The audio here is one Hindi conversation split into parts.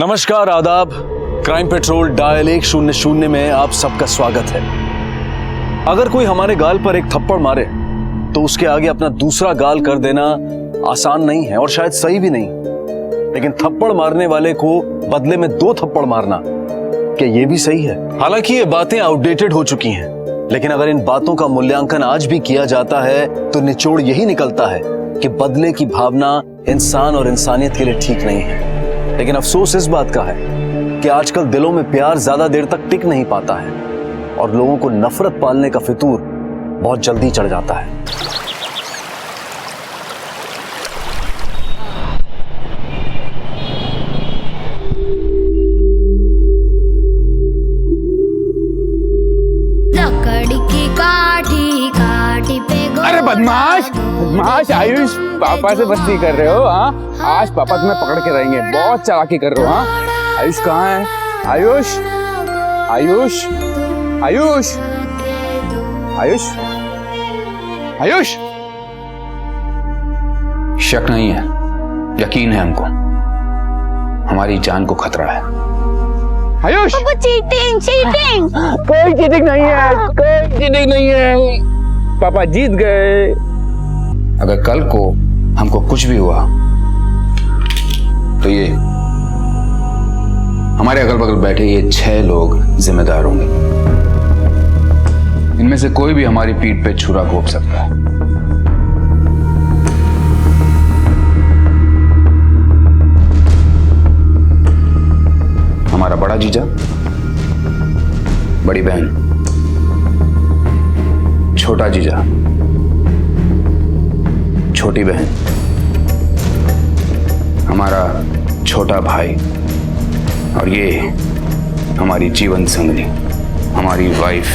नमस्कार, आदाब। क्राइम पेट्रोल डायल 100 में आप सबका स्वागत है। अगर कोई हमारे गाल पर एक थप्पड़ मारे तो उसके आगे अपना दूसरा गाल कर देना आसान नहीं है और शायद सही भी नहीं, लेकिन थप्पड़ मारने वाले को बदले में 2 थप्पड़ मारना, क्या ये भी सही है? हालांकि ये बातें आउटडेटेड हो चुकी हैं, लेकिन अगर इन बातों का मूल्यांकन आज भी किया जाता है तो निचोड़ यही निकलता है कि बदले की भावना इंसान और इंसानियत के लिए ठीक नहीं है। लेकिन अफसोस इस बात का है कि आजकल दिलों में प्यार ज्यादा देर तक टिक नहीं पाता है और लोगों को नफरत पालने का फितूर बहुत जल्दी चढ़ जाता है। लकड़ी की काठी काठी पे अरे बदमाश बदमाश आयुष, पापा से मस्ती कर रहे हो? हाँ, आज पापा तुम्हें पकड़ के रहेंगे। बहुत चालाकी कर रहे हो। हाँ, आयुष कहाँ है? आयुष आयुष आयुष आयुष आयुष। शक नहीं है, यकीन है हमको, हमारी जान को खतरा है। Ayush, cheating cheating. कोई चीटिंग नहीं है, कोई चीटिंग नहीं है। पापा जीत गए। अगर कल को हमको कुछ भी हुआ तो ये हमारे अगल बगल बैठे ये 6 लोग जिम्मेदार होंगे। इनमें से कोई भी हमारी पीठ पे छुरा घोंप सकता है। हमारा बड़ा जीजा, बड़ी बहन, छोटा जीजा, छोटी बहन, हमारा छोटा भाई और ये हमारी जीवन संगनी, हमारी वाइफ,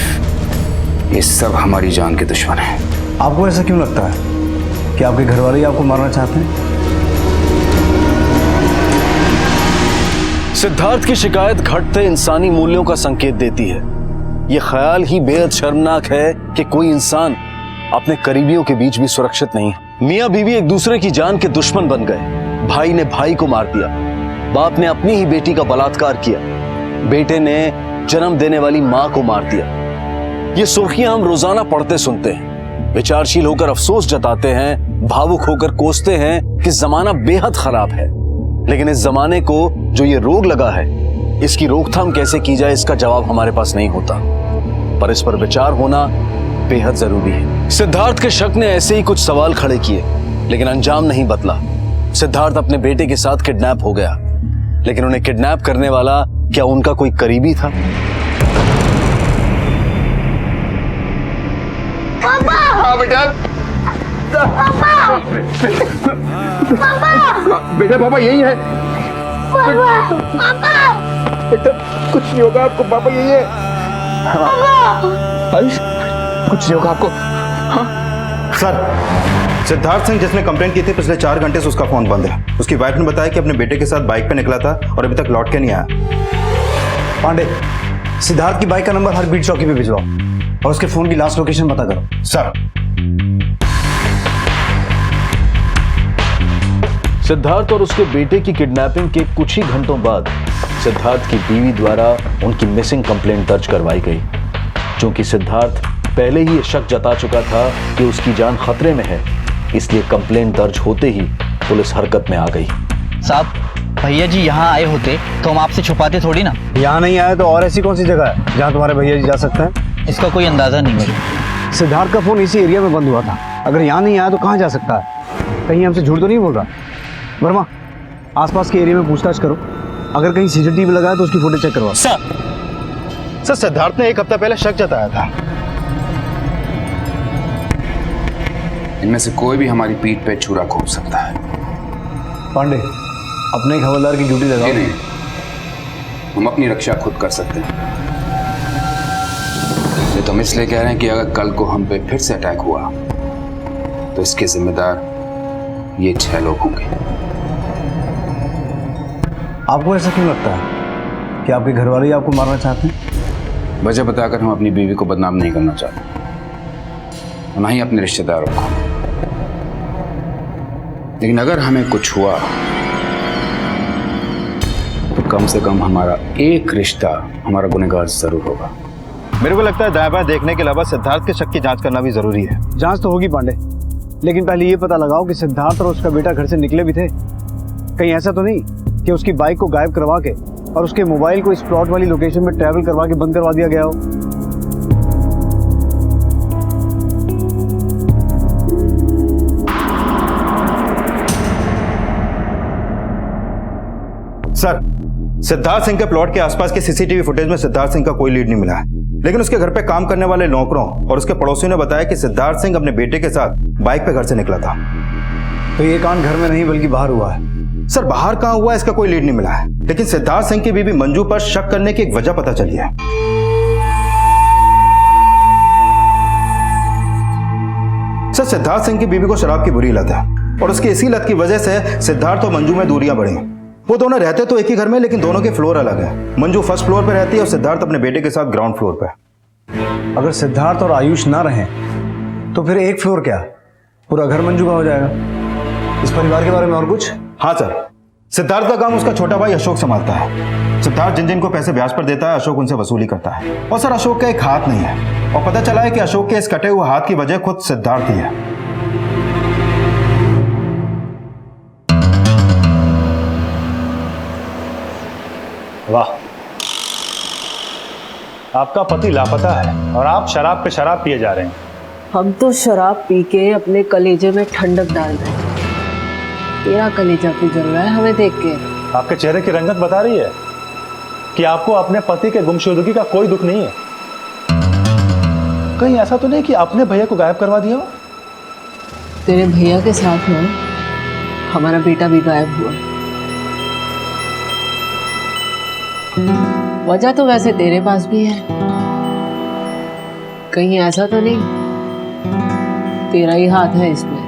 ये सब हमारी जान के दुश्मन हैं। आपको ऐसा क्यों लगता है कि आपके घर वाले आपको मारना चाहते हैं? सिद्धार्थ की शिकायत घटते इंसानी मूल्यों का संकेत देती है। यह ख्याल ही बेहद शर्मनाक है कि कोई इंसान अपने करीबियों के बीच भी सुरक्षित नहीं है। मियां बीवी एक दूसरे की जान के दुश्मन बन गए। भाई ने भाई को मार दिया, बाप ने अपनी ही बेटी का बलात्कार किया, बेटे ने जन्म देने वाली मां को मार दिया। ये सुर्खियां हम रोजाना पढ़ते सुनते हैं। विचारशील होकर अफसोस जताते हैं, भावुक होकर कोसते हैं कि जमाना बेहद खराब है। लेकिन इस जमाने को जो ये रोग लगा है, इसकी रोकथाम कैसे की जाए, इसका जवाब हमारे पास नहीं होता, पर इस पर विचार होना बेहद जरूरी है। सिद्धार्थ के शक ने ऐसे ही कुछ सवाल खड़े किए, लेकिन अंजाम नहीं बदला। सिद्धार्थ अपने बेटे के साथ किडनैप हो गया, लेकिन उन्हें किडनैप करने वाला क्या उनका कोई करीबी था? पापा हाँ बेटा। पापा बेटा पापा यही है। पापा पापा बेटा कुछ नहीं होगा आपको, पापा यही है। आयुष, कुछ नहीं होगा आपको। सर, सिद्धार्थ सिंह जिसने कंप्लेंट की थी पिछले 4 घंटे से उसका फोन बंद है। उसकी वाइफ ने बताया कि अपने बेटे के साथ बाइक पे निकला था और अभी तक लौट के नहीं आया। पांडे, सिद्धार्थ की बाइक का नंबर हर बीट चौकी पे भिजवाओ और उसके फोन की लास्ट लोकेशन पता करो। सर। सिद्धार्थ और उसके बेटे की किडनैपिंग के कुछ ही घंटों बाद सिद्धार्थ की बीवी द्वारा उनकी मिसिंग कंप्लेंट दर्ज करवाई गई। चूंकि सिद्धार्थ पहले ही ये शक जता चुका था कि उसकी जान खतरे में है, इसलिए कंप्लेंट दर्ज होते ही पुलिस हरकत में आ गई। साहब, भैया जी यहाँ आए होते तो हम आपसे छुपाते थोड़ी ना। यहाँ नहीं आया तो और ऐसी कौन सी जगह है जहाँ तुम्हारे भैया जी जा सकते हैं? इसका कोई अंदाजा नहीं मुझे। सिद्धार्थ का फोन इसी एरिया में बंद हुआ था। अगर यहाँ नहीं आया तो कहाँ जा सकता है? कहीं हमसे झूठ तो नहीं बोल रहा? वर्मा, आसपास के एरिया में पूछताछ करो, अगर कहीं सीसीटीवी लगा है तो उसकी फुटेज चेक करवाओ। सर, सिद्धार्थ ने 1 हफ्ता पहले शक जताया था। इनमें से कोई भी हमारी पीठ पे छुरा घोंप सकता है। पांडे, अपने एक हवलदार की ड्यूटी लगाओ। नहीं, हम अपनी रक्षा खुद कर सकते हैं। ये तो हम इसलिए कह रहे हैं कि अगर कल को हम पे फिर से अटैक हुआ तो इसके जिम्मेदार ये 6 लोग होंगे। आपको ऐसा क्यों लगता है कि आपके घर वाले आपको मारना चाहते हैं? वजह बताकर हम अपनी बीवी को बदनाम नहीं करना चाहते, और ना ही अपने रिश्तेदारों को। लेकिन अगर हमें कुछ हुआ तो कम से कम हमारा एक रिश्ता हमारा गुनहगार जरूर होगा। मेरे को लगता है दाएं बाएं देखने के अलावा सिद्धार्थ के शक की जांच करना भी जरूरी है। जांच तो होगी पांडे, लेकिन पहले ये पता लगाओ कि सिद्धार्थ और उसका बेटा घर से निकले भी थे। कहीं ऐसा तो नहीं कि उसकी बाइक को गायब करवा के और उसके मोबाइल को इस प्लॉट वाली लोकेशन में ट्रैवल करवा के बंद करवा दिया गया हो। सर, सिद्धार्थ सिंह के प्लॉट के आसपास के सीसीटीवी फुटेज में सिद्धार्थ सिंह का कोई लीड नहीं मिला है, लेकिन उसके घर पे काम करने वाले नौकरों और उसके पड़ोसियों ने बताया कि सिद्धार्थ सिंह अपने बेटे के साथ बाइक पे घर से निकला था। तो ये कांड घर में नहीं बल्कि बाहर हुआ है। सर, बाहर कहां हुआ इसका कोई लीड नहीं मिला है, लेकिन सिद्धार्थ सिंह की बीवी मंजू पर शक करने की एक वजह पता चली है। सर, सिद्धार्थ सिंह की बीवी को शराब की बुरी लत है और उसकी इसी लत की वजह से सिद्धार्थ और मंजू में दूरियां बढ़ी। वो दोनों रहते तो एक ही घर में, लेकिन दोनों के फ्लोर अलग है। मंजू फर्स्ट फ्लोर पे रहती है और सिद्धार्थ अपने बेटे के साथ ग्राउंड फ्लोर पे। अगर सिद्धार्थ और आयुष ना रहे तो फिर एक फ्लोर क्या, पूरा घर मंजू का हो जाएगा। इस परिवार के बारे में और कुछ? हाँ सर, सिद्धार्थ का काम उसका छोटा भाई अशोक संभालता है। सिद्धार्थ जिन जिन को पैसे ब्याज पर देता है, अशोक उनसे वसूली करता है। और सर, अशोक का एक हाथ नहीं है और पता चला है कि अशोक के इस कटे हुए हाथ की वजह खुद सिद्धार्थ ही है। वाह, आपका पति लापता है और आप शराब पे शराब पिए जा रहे हैं। हम तो शराब पी के अपने कलेजे में ठंडक डाल रहे हैं। तेरा कलेजा क्यों जल रहा है हमें देख के? आपके चेहरे की रंगत बता रही है कि आपको अपने पति के गुमशुदगी का कोई दुख नहीं है। कहीं ऐसा तो नहीं कि आपने भैया को गायब करवा दिया हो? तेरे भैया के साथ में हमारा बेटा भी गायब हुआ। वजह तो वैसे तेरे पास भी है। कहीं ऐसा तो नहीं तेरा ही हाथ है इसमें?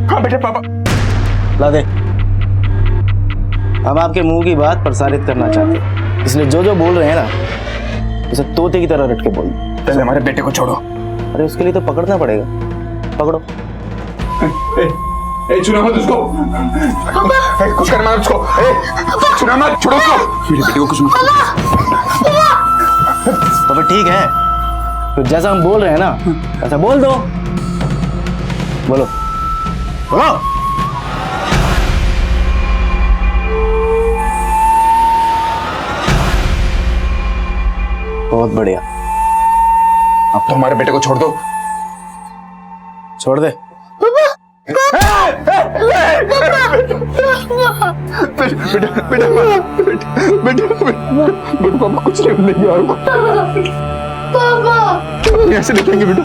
हाँ बेटे पापा। ला दे। हम आपके मुंह की बात प्रसारित करना चाहते हैं, इसलिए जो जो बोल रहे हैं ना उसे तोते की तरह रट के बोल। पहले हमारे बेटे को छोड़ो। अरे उसके लिए तो पकड़ना पड़ेगा। पकड़ो। छुना मत उसको। कुछ करना मत उसको। छुना मत, छोड़ो उसको। मेरे बेटे को कुछ मत। तो फिर ठीक है, तो जैसा हम बोल रहे हैं ना ऐसा बोल दो। बोलो बोलो। बहुत बढ़िया। अब तो हमारे बेटे को छोड़ दो। छोड़ दे। बेटा पापा कुछ नहीं बोलेंगे आपको। पापा ऐसे लिखेंगे बेटा।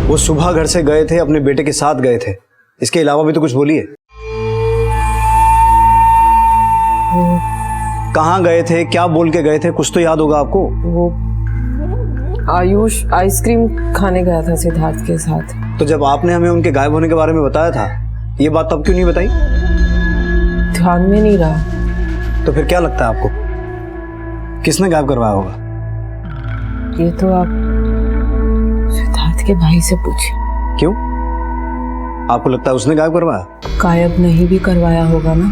वो सुबह घर से गए थे, अपने बेटे के साथ गए थे, इसके अलावा भी तो कुछ बोलिए। कहाँ गए थे, क्या बोल के गए थे, कुछ तो याद होगा आपको। वो आयुष आइसक्रीम खाने गया था सिद्धार्थ के साथ। तो जब आपने हमें उनके गायब होने के बारे में बताया था, ये बात तब क्यों नहीं बताई? ध्यान में नहीं रहा। तो फिर क्या लगता है आपको, किसने गायब करवाया होगा? ये तो आप सिद्धार्थ के भाई से पूछिए। क्यों, आपको लगता है उसने गायब करवाया? गायब नहीं भी करवाया होगा ना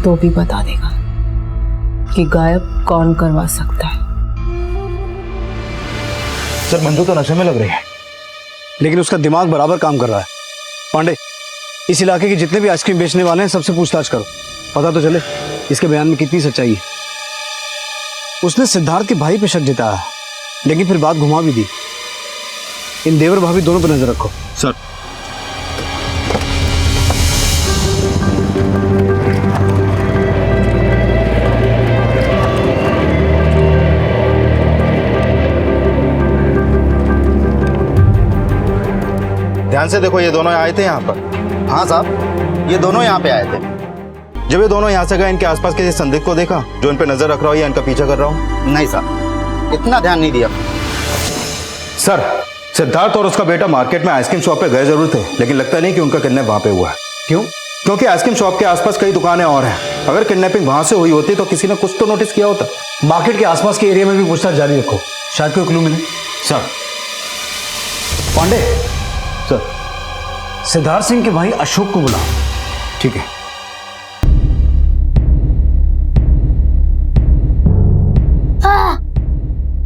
तो भी बता देगा कि गायब कौन करवा सकता है। सर, मंजू तो नशे में लग रही है, लेकिन उसका दिमाग बराबर काम कर रहा है। पांडे, इस इलाके के जितने भी आइसक्रीम बेचने वाले हैं सबसे पूछताछ करो, पता तो चले इसके बयान में कितनी सच्चाई है। उसने सिद्धार्थ के भाई पे शक जताया, लेकिन फिर बात घुमा भी दी। इन देवर भाभी दोनों पर नजर रखो। सर। ध्यान से देखो, ये दोनों आए थे यहाँ पर। हाँ साहब, ये दोनों यहाँ पे आए थे। जब ये दोनों यहाँ से गए, इनके आसपास किसी संदिग्ध को देखा जो इन पे नजर रख रहा हो या इनका पीछा कर रहा हो? नहीं सर, इतना ध्यान नहीं दिया। सर, सिद्धार्थ और उसका बेटा मार्केट में आइसक्रीम शॉप पे गए जरूर थे, लेकिन लगता नहीं कि उनका किडनैप वहां पे हुआ है। क्यों? क्योंकि आइसक्रीम शॉप के आसपास कई दुकानें और हैं। अगर किडनैपिंग वहां से हुई होती तो किसी ने कुछ तो नोटिस किया होता। मार्केट के आसपास के एरिया में भी पूछताछ जारी रखो, शायद कोई क्लू मिले। सर। पांडे सर, सिद्धार्थ सिंह के भाई अशोक को बुलाओ। ठीक है।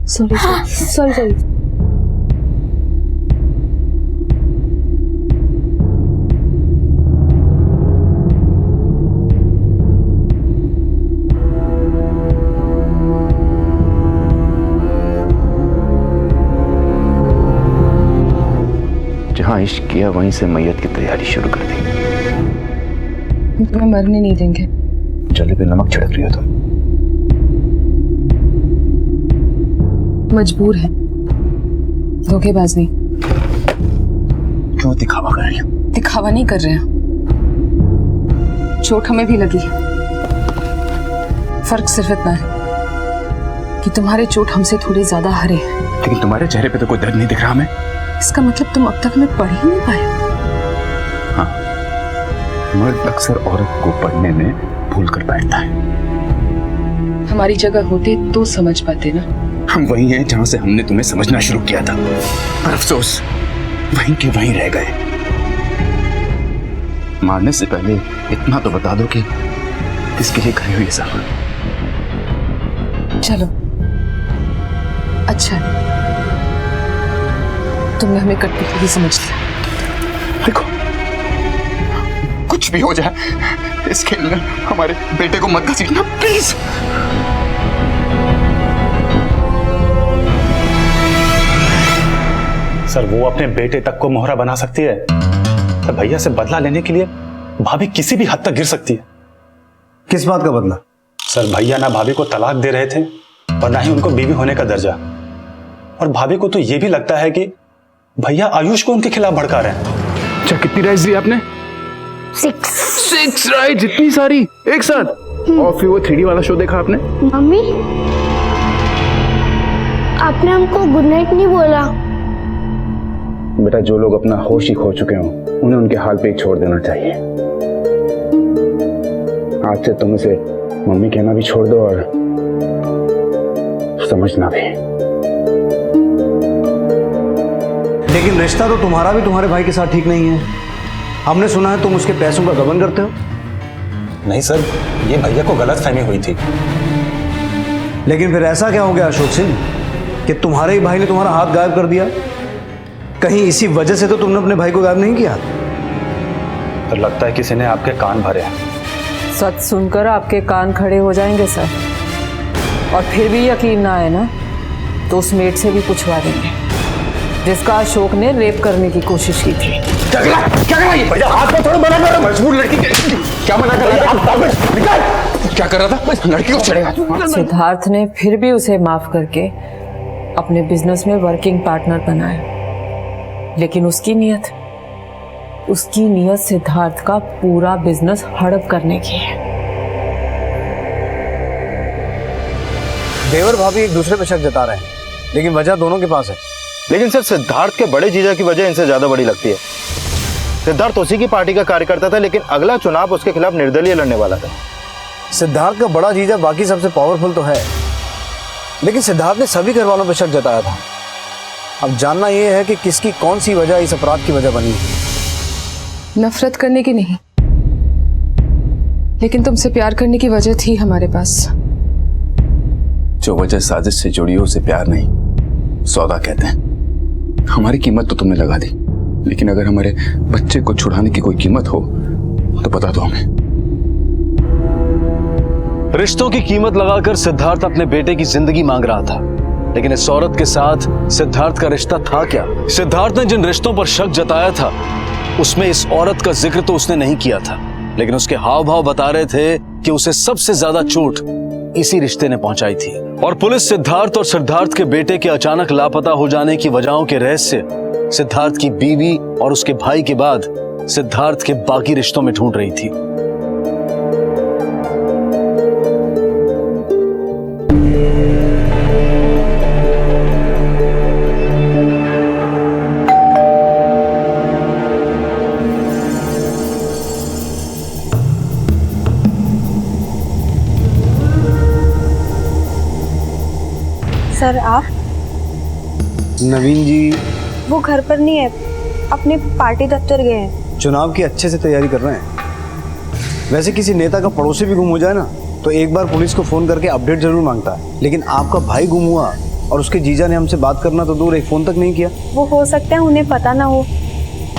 सॉरी। जहां इश्क किया वहीं से मैयत की तैयारी शुरू कर दी। तुम्हें मरने नहीं देंगे। जले पे नमक छिड़क रही हो तुम। मजबूर है, धोखेबाज नहीं। क्यों दिखावा कर रही हो? दिखावा नहीं कर रहे हैं, चोट हमें भी लगी है। फर्क सिर्फ इतना है कि तुम्हारे चोट हमसे थोड़ी ज्यादा हरे हैं। लेकिन तुम्हारे चेहरे पे तो कोई दर्द नहीं दिख रहा हमें। इसका मतलब तुम अब तक हमें पढ़ ही नहीं पाए। हाँ, मर्द अक्सर औरत को पढ़ने में भूल कर बैठता है। हमारी जगह होते तो समझ पाते ना। हम वही हैं जहां से हमने तुम्हें समझना शुरू किया था, पर अफसोस वहीं के वहीं रह गए। मारने से पहले इतना तो बता दो कि किसके लिए करी हुई है साहब। चलो अच्छा है, तुमने हमें कठपुतली समझ लिया। देखो, कुछ भी हो जाए इस खेल में हमारे बेटे को मत घसीटना प्लीज। सर, वो अपने बेटे तक को मोहरा बना सकती है, तो भैया से बदला लेने के लिए भाभी किसी भी हद तक गिर सकती है। किस बात का बदला? सर, भैया ना भाभी को तलाक दे रहे थे और ना ही उनको बीवी होने का दर्जा। और भाभी को तो यह भी लगता है कि भैया आयुष को उनके खिलाफ भड़का रहे हैं। अच्छा, कितनी राइस दी आपने? 6 राइस, इतनी सारी एक साथ? और फिर वो 3D वाला शो देखा आपने? मम्मी, आपने हमको गुड नाइट नहीं बोला। बेटा, जो लोग अपना होश ही खो चुके हों उन्हें उनके हाल पे ही छोड़ देना चाहिए। आज से तुम इसे मम्मी कहना भी छोड़ दो और समझना भी। लेकिन रिश्ता तो तुम्हारा भी तुम्हारे भाई के साथ ठीक नहीं है। हमने सुना है तुम उसके पैसों का गबन करते हो। नहीं सर, ये भैया को गलत फहमी हुई थी। लेकिन फिर ऐसा क्या हो गया अशोक सिंह कि तुम्हारे ही भाई ने तुम्हारा हाथ गायब कर दिया? कहीं इसी वजह से तो तुमने अपने भाई को गायब नहीं किया? तो लगता है किसी ने आपके कान भरे हैं। सच सुनकर आपके कान खड़े हो जाएंगे सर, और फिर भी यकीन ना आए ना तो उस मेट से भी पूछवा देंगे जिसका अशोक ने रेप करने की कोशिश की थी। मजबूर लड़की क्या मना कर रहा था? क्या कर रहा था? लड़की को चढ़ेगा। सिद्धार्थ ने फिर भी उसे माफ करके अपने बिजनेस में वर्किंग पार्टनर बनाया, लेकिन उसकी नीयत सिद्धार्थ का पूरा बिजनेस हड़प करने की है। देवर भाभी एक दूसरे पर शक जता रहे हैं, लेकिन वजह दोनों के पास है। लेकिन सर, सिद्धार्थ के बड़े जीजा की वजह इनसे ज्यादा बड़ी लगती है। सिद्धार्थ उसी की पार्टी का कार्यकर्ता था, लेकिन अगला चुनाव उसके खिलाफ निर्दलीय लड़ने वाला था। सिद्धार्थ का बड़ा जीजा बाकी सबसे पावरफुल तो है, लेकिन सिद्धार्थ ने सभी घर वालों पर शक जताया था। अब जानना यह है कि किसकी कौन सी वजह इस अपराध की वजह बनी। नफरत करने की नहीं, लेकिन तुमसे प्यार करने की वजह थी हमारे पास। जो वजह साजिश से जुड़ी हो उसे प्यार नहीं, सौदा कहते हैं। हमारी कीमत तो तुमने लगा दी, लेकिन अगर हमारे बच्चे को छुड़ाने की कोई कीमत हो तो बता दो हमें। रिश्तों की कीमत लगाकर सिद्धार्थ अपने बेटे की जिंदगी मांग रहा था, लेकिन इस औरत के साथ सिद्धार्थ का रिश्ता था क्या? सिद्धार्थ ने जिन रिश्तों पर शक जताया था उसमें इस औरत का जिक्र तो उसने नहीं किया था, लेकिन उसके हाव भाव बता रहे थे कि उसे सबसे ज्यादा चोट इसी रिश्ते ने पहुंचाई थी। और पुलिस सिद्धार्थ और सिद्धार्थ के बेटे के अचानक लापता हो जाने की वजहों के रहस्य सिद्धार्थ की बीवी और उसके भाई के बाद सिद्धार्थ के बाकी रिश्तों में ढूंढ रही थी। सर आप? नवीन जी वो घर पर नहीं है, अपने पार्टी दफ्तर गए हैं। चुनाव की अच्छे से तैयारी कर रहे हैं। वैसे किसी नेता का पड़ोसी भी गुम हो जाए ना तो एक बार पुलिस को फोन करके अपडेट जरूर मांगता है, लेकिन आपका भाई गुम हुआ और उसके जीजा ने हमसे बात करना तो दूर, एक फोन तक नहीं किया। वो हो सकता है उन्हें पता ना हो।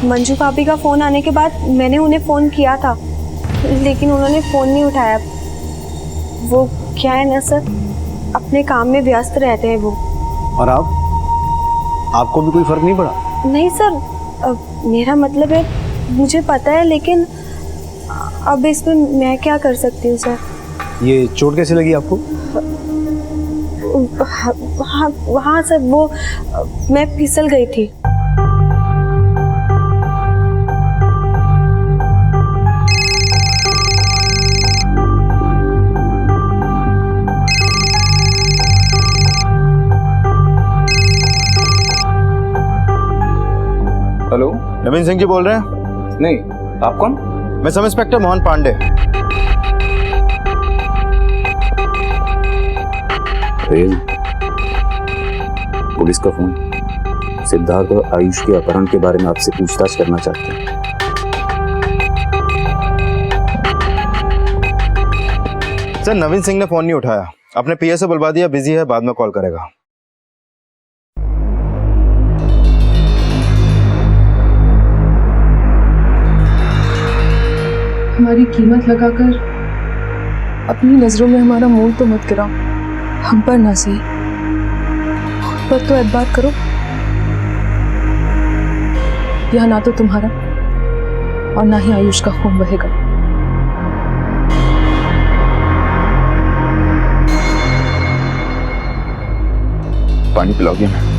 मंजू भाभी का फोन आने के बाद मैंने उन्हें फोन किया था, लेकिन उन्होंने फोन नहीं उठाया। वो क्या है ना सर, अपने काम में व्यस्त रहते हैं वो। और आपको भी कोई फर्क नहीं पड़ा? नहीं सर, मेरा मतलब है मुझे पता है, लेकिन अब इसमें मैं क्या कर सकती हूँ सर। ये चोट कैसे लगी आपको? हाँ सर, वो मैं फिसल गई थी। हेलो, नवीन सिंह जी बोल रहे हैं? नहीं, आप कौन? मैं sub inspector Mohan Pandey. Police का फोन। सिद्धार्थ और आयुष के अपहरण के बारे में आपसे पूछताछ करना चाहते हैं। सर, नवीन सिंह ने फोन नहीं उठाया। अपने पीए से बुलवा दिया, बिजी है, बाद में कॉल करेगा। हमारी कीमत लगाकर अपनी नजरों में हमारा मूल तो मत गिराओ। हम पर ना सही, खुद पर तो एतबार करो। यहाँ ना तो तुम्हारा और ना ही आयुष का खून बहेगा। पानी पिलाओगे मैं?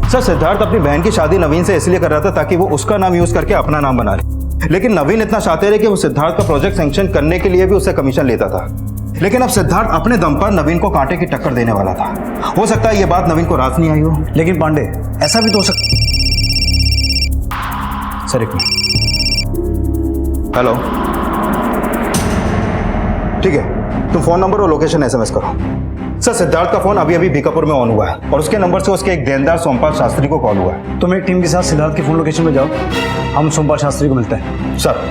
सर, सिद्धार्थ अपनी बहन की शादी नवीन से इसलिए कर रहा था ताकि वो उसका नाम यूज करके अपना नाम बना ले, लेकिन नवीन इतना शातिर है कि वो सिद्धार्थ का प्रोजेक्ट सैंक्शन करने के लिए भी उससे कमीशन लेता था। लेकिन अब सिद्धार्थ अपने दम पर नवीन को कांटे की टक्कर देने वाला था। हो सकता है ये बात नवीन को रास नहीं आई हो। लेकिन पांडे, ऐसा भी तो हो सकता। सर एक मिनट। हेलो, ठीक है, तुम फोन नंबर और लोकेशन एसएमएस करो। सर, सिद्धार्थ का फोन अभी अभी बीकापुर में ऑन हुआ है और उसके नंबर से उसके एक देनदार सोमपाल शास्त्री को कॉल हुआ है। तुम एक टीम के साथ सिद्धार्थ की फोन लोकेशन में जाओ, हम सोमपाल शास्त्री को मिलते हैं। सर।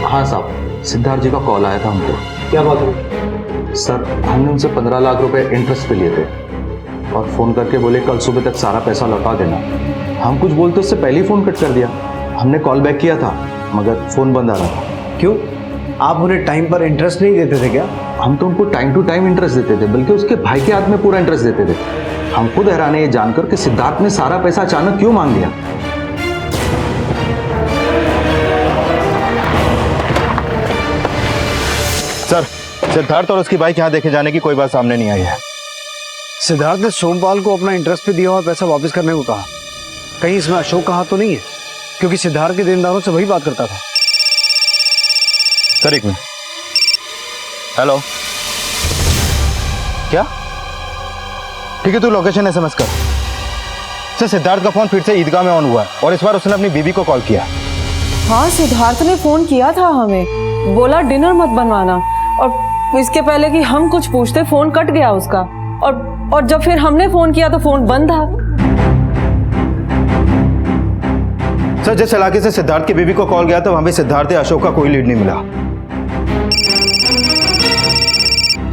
हाँ साहब, सिद्धार्थ जी का कॉल आया था हमको। क्या बात है? सर, हमने उनसे 15 लाख रुपए इंटरेस्ट पे लिए थे और फ़ोन करके बोले कल सुबह तक सारा पैसा लौटा देना। हम कुछ बोलते उससे पहले ही फ़ोन कट कर दिया। हमने कॉल बैक किया था मगर फ़ोन बंद आ रहा था। क्यों? आप उन्हें टाइम पर इंटरेस्ट नहीं देते थे क्या? हम तो उनको टाइम टू टाइम इंटरेस्ट देते थे, बल्कि उसके भाई के हाथ में पूरा इंटरेस्ट देते थे। हम खुद हैरान है ये जानकर कि सिद्धार्थ ने सारा पैसा अचानक क्यों मांग लिया। सर, सिद्धार्थ और उसकी बाइक यहाँ देखे जाने की कोई बात सामने नहीं आई है। सिद्धार्थ ने सोमपाल को अपना इंटरेस्ट पे दिया हुआ पैसा वापस करने को कहा। कहीं इसमें अशोक का हाथ तो नहीं है? क्योंकि सिद्धार्थ के देनदारों से वही बात करता था। सर एक मिनट। हेलो, क्या? ठीक है, तू लोकेशन एसएमएस कर। सर, सिद्धार्थ का फोन फिर से ईदगाह में ऑन हुआ है और इस बार उसने अपनी बीवी को कॉल किया। हाँ, सिद्धार्थ ने फोन किया था हमें, बोला डिनर मत बनवाना, और इसके पहले कि हम कुछ पूछते फोन कट गया उसका, और जब फिर हमने फोन किया तो फोन बंद था। सर, जिस इलाके से सिद्धार्थ की बीवी को कॉल गया था वहां भी सिद्धार्थ या अशोक का कोई लीड नहीं मिला।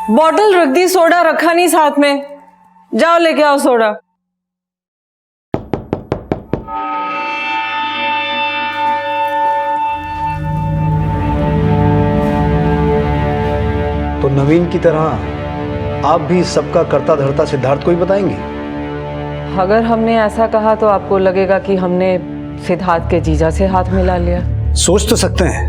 बॉटल रख दी, सोडा रखा नहीं साथ में। जाओ लेके आओ सोडा। तो नवीन की तरह आप भी सबका करता धरता सिद्धार्थ को ही बताएंगे? अगर हमने ऐसा कहा तो आपको लगेगा कि हमने सिद्धार्थ के जीजा से हाथ मिला लिया। सोच तो सकते हैं,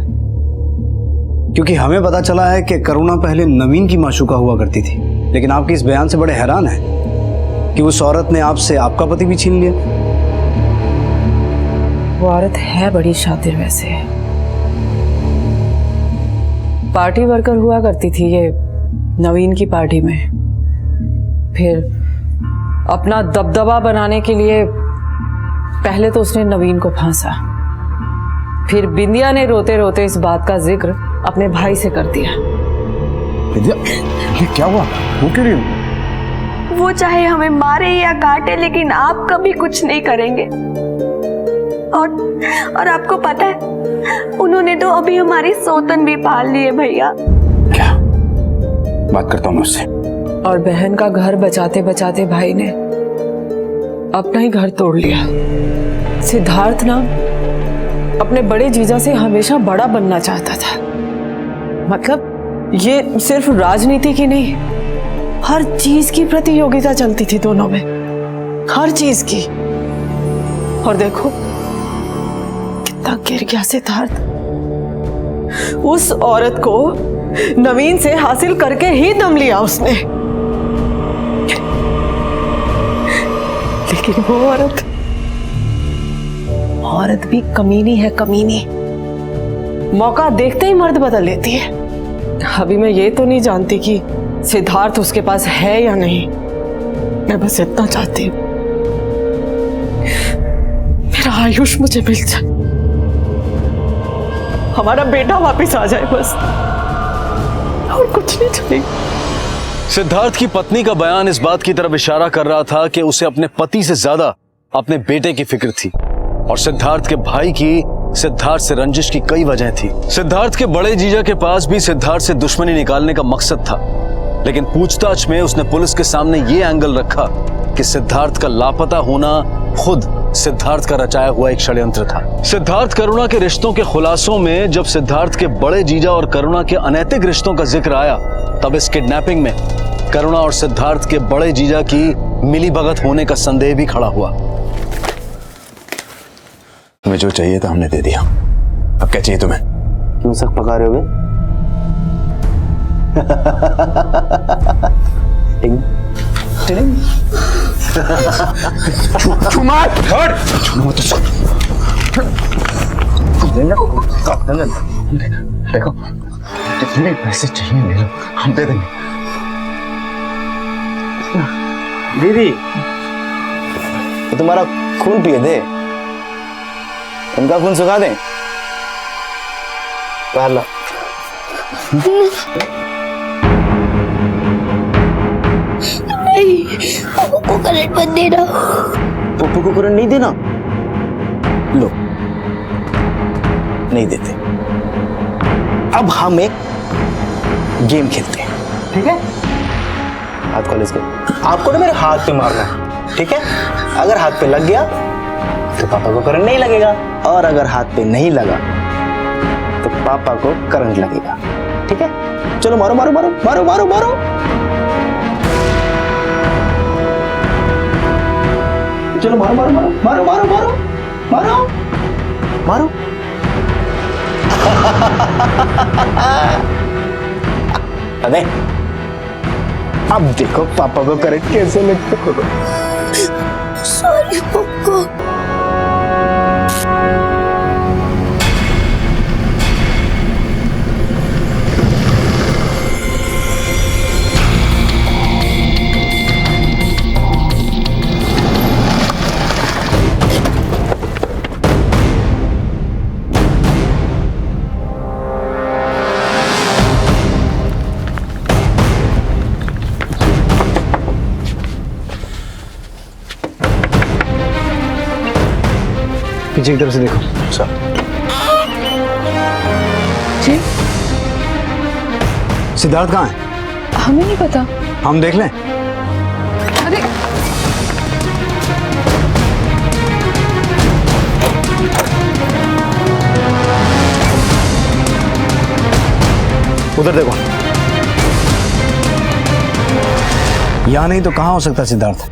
क्योंकि हमें पता चला है कि करुणा पहले नवीन की माशूका हुआ करती थी, लेकिन आपके इस बयान से बड़े हैरान हैं कि उस औरत ने आपसे आपका पति भी छीन लिया। वो औरत है बड़ी शातिर वैसे, पार्टी वर्कर हुआ करती थी ये नवीन की पार्टी में। फिर अपना दबदबा बनाने के लिए पहले तो उसने नवीन को फांसा, फिर बिंदिया ने रोते रोते इस बात का जिक्र अपने भाई से कर दिया। विद्या, ये क्या हुआ? वो क्यों रही हो? वो चाहे हमें मारे या काटे, लेकिन आप कभी कुछ नहीं करेंगे। और आपको पता है, उन्होंने तो अभी हमारी सौतन भी पाल ली है भैया। क्या बात करता हूँ मैं उससे। और बहन का घर बचाते बचाते भाई ने अपना ही घर तोड़ लिया। सिद्धार्थ ना अपने बड़े जीजा से हमेशा बड़ा बनना चाहता था। मतलब ये सिर्फ राजनीति की नहीं, हर चीज की प्रतियोगिता चलती थी दोनों में, हर चीज की। और देखो कितना गिर गया सिद्धार्थ। उस औरत को नवीन से हासिल करके ही दम लिया उसने। लेकिन वो औरत भी कमीनी है, कमीनी। मौका देखते ही मर्द बदल लेती है। अभी मैं ये तो नहीं जानती कि सिद्धार्थ उसके पास है या नहीं, मैं बस इतना चाहती हूँ मेरा आयुष मुझे मिल जाए, हमारा बेटा वापस आ जाए, बस और कुछ नहीं चाहिए। सिद्धार्थ की पत्नी का बयान इस बात की तरफ इशारा कर रहा था कि उसे अपने पति से ज्यादा अपने बेटे की फिक्र थी, और सिद्धार्थ के भाई की सिद्धार्थ से रंजिश की कई वजह थी। सिद्धार्थ के बड़े जीजा के पास भी सिद्धार्थ से दुश्मनी निकालने का मकसद था, लेकिन पूछताछ में उसने पुलिस के सामने ये एंगल रखा कि सिद्धार्थ का लापता होना खुद सिद्धार्थ का रचाया हुआ एक षड्यंत्र था। सिद्धार्थ करुणा के रिश्तों के खुलासों में जब सिद्धार्थ के बड़े जीजा और करुणा के अनैतिक रिश्तों का जिक्र आया, तब इस किडनैपिंग में करुणा और सिद्धार्थ के बड़े जीजा की मिलीभगत होने का संदेह भी खड़ा हुआ। तुम्हें जो चाहिए था हमने दे दिया, अब क्या चाहिए तुम्हें? क्यों शक पका रहे हो? देखो जितने पैसे चाहिए ले लो, हम दे देंगे। दीदी, तो तुम्हारा खून पिए दे, उनका खून सुखा दें। बाहर ला। नहीं, पप्पू को करंट मत देना। पप्पू को करंट नहीं देना? लो, नहीं देते। अब हम एक गेम खेलते हैं, ठीक है? हाथ खोल इसके। आपको ना मेरे हाथ पे मारना है, ठीक है? अगर हाथ पे लग गया तो पापा को करंट नहीं लगेगा, और अगर हाथ पे नहीं लगा तो पापा को करंट लगेगा, ठीक है? चलो मारो मारो मारो मारो मारो मारो। चलो मारो मारो मारो मारो मारो मारो मारो मारो। अरे अब देखो पापा को करंट कैसे लगता है। सॉरी पप्पू। पीछे की तरफ से देखो। अच्छा। सिद्धार्थ कहाँ है? हमें नहीं पता। हम देख लें। अरे उधर देखो। यहाँ नहीं तो कहाँ हो सकता सिद्धार्थ?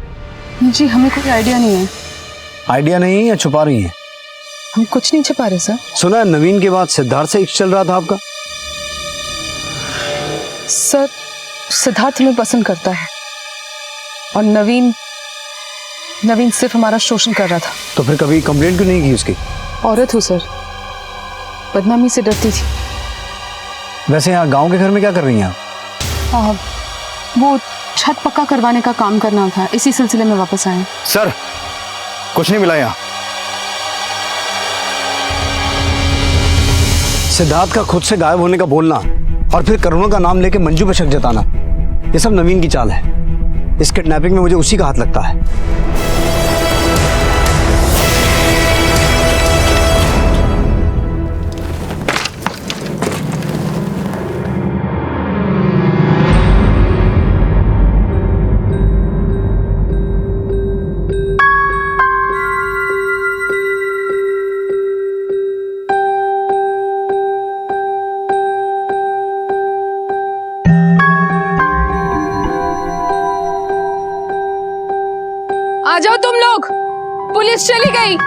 जी हमें कोई आइडिया नहीं है। आइडिया नहीं या छुपा रही है? हम कुछ नहीं छुपा रहे सर। सुना है नवीन के बाद सिद्धार्थ से इश्क चल रहा था आपका? सर सिद्धार्थ हमें पसंद करता है और नवीन सिर्फ हमारा शोषण कर रहा था। तो फिर कभी कंप्लेंट क्यों नहीं की उसकी? औरत हो सर, बदनामी से डरती थी। वैसे यहाँ गांव के घर में क्या कर रही हैं आप? वो छत पक्का करवाने का काम करना था, इसी सिलसिले में वापस आए। सर कुछ नहीं मिला यहाँ। सिद्धार्थ का खुद से गायब होने का बोलना और फिर करुणा का नाम लेके मंजू पे शक जताना, ये सब नवीन की चाल है। इस किडनैपिंग में मुझे उसी का हाथ लगता है। आ जाओ तुम लोग, पुलिस चली गई।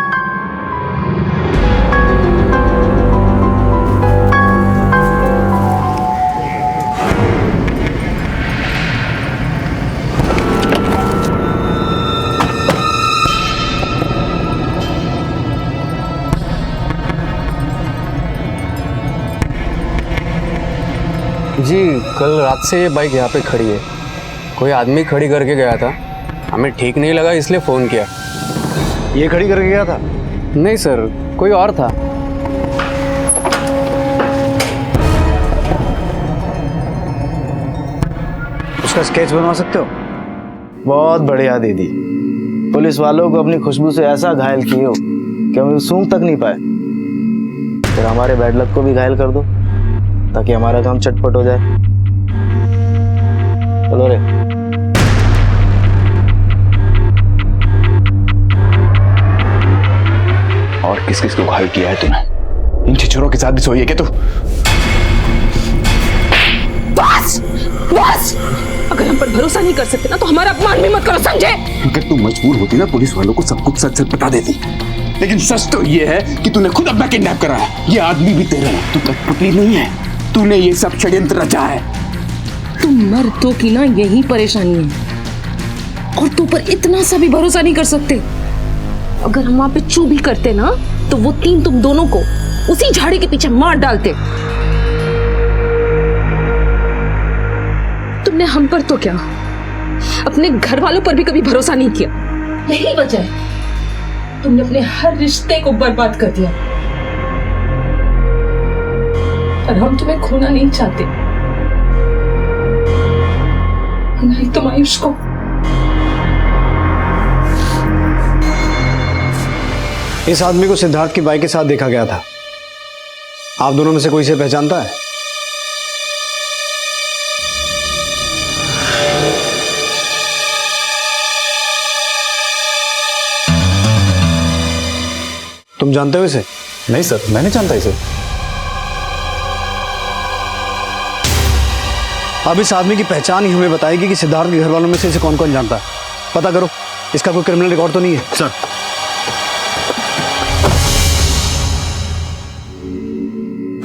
जी कल रात से ये बाइक यहाँ पे खड़ी है। कोई आदमी खड़ी करके गया था, हमें ठीक नहीं लगा इसलिए फ़ोन किया। ये खड़ी करके गया था? नहीं सर, कोई और था। उसका स्केच बनवा सकते हो? बहुत बढ़िया दीदी, पुलिस वालों को अपनी खुशबू से ऐसा घायल किए हो कि हम सूंघ तक नहीं पाए। फिर हमारे बैड लक को भी घायल कर दो ताकि हमारा काम चटपट हो जाए। चलो रे। और किस किस को घायल किया है तूने? इन छिछोरों के साथ भी सोई है क्या तू? बस बस, अगर हम पर भरोसा नहीं कर सकते ना तो हमारा अपमान भी मत करो, समझे? अगर तू मजबूर होती ना पुलिस वालों को सब कुछ सच सच बता देती। लेकिन सच तो ये है कि तूने खुद अपना किडनैप करा है। ये आदमी भी तेरा है, तू कठपुतली नहीं है। तूने ये सब षड्यंत्र रचा है। तुम मर्दों की ना यही परेशानी है और तू पर इतना सा भी भरोसा नहीं कर सकते। अगर हम वहां पे चू भी करते ना तो वो तीन तुम दोनों को उसी झाड़ी के पीछे मार डालते। तुमने हम पर तो क्या, अपने घर वालों पर भी कभी भरोसा नहीं किया। यही वजह है तुमने अपने हर रिश्ते को बर्बाद कर दिया। और हम तुम्हें खोना नहीं चाहते, नहीं तुम आयुष को। इस आदमी को सिद्धार्थ की बाइक के साथ देखा गया था। आप दोनों में से कोई इसे पहचानता है? तुम जानते हो इसे? नहीं सर, मैं नहीं जानता इसे। अब इस आदमी की पहचान ही हमें बताएगी कि सिद्धार्थ के घर वालों में से इसे कौन कौन जानता है। पता करो, इसका कोई क्रिमिनल रिकॉर्ड तो नहीं है? सर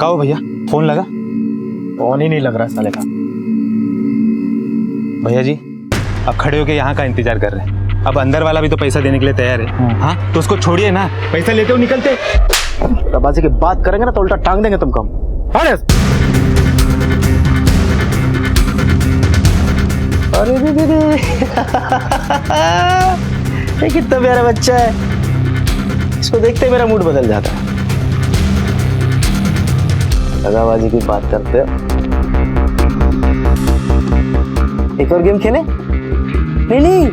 कहो भैया, फोन लगा? फोन ही नहीं लग रहा साले का। भैया जी अब खड़े होके यहाँ का इंतजार कर रहे हैं। अब अंदर वाला भी तो पैसा देने के लिए तैयार है। हाँ तो उसको छोड़िए ना, पैसा लेते हो निकलते। रबाजी की बात करेंगे ना तो उल्टा टांग देंगे तुमको हम। अरे दीदी ये कितना प्यारा बच्चा है, इसको देखते मेरा मूड बदल जाता है। दगाबाजी की बात करते हो। एक और गेम खेले? नहीं,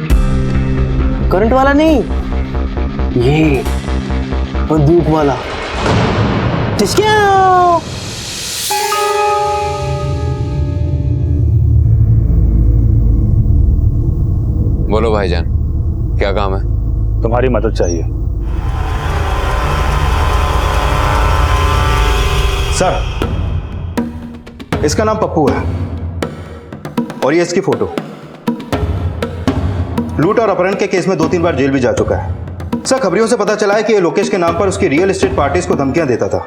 करंट वाला नहीं, ये बंदूक वाला। बोलो भाईजान, क्या काम है? तुम्हारी मदद चाहिए। सर, इसका नाम पप्पू है और ये इसकी फोटो। लूट और अपहरण के केस में 2-3 बार जेल भी जा चुका है। सर, खबरियों से पता चला है कि ये लोकेश के नाम पर उसकी रियल एस्टेट पार्टीज को धमकियां देता था।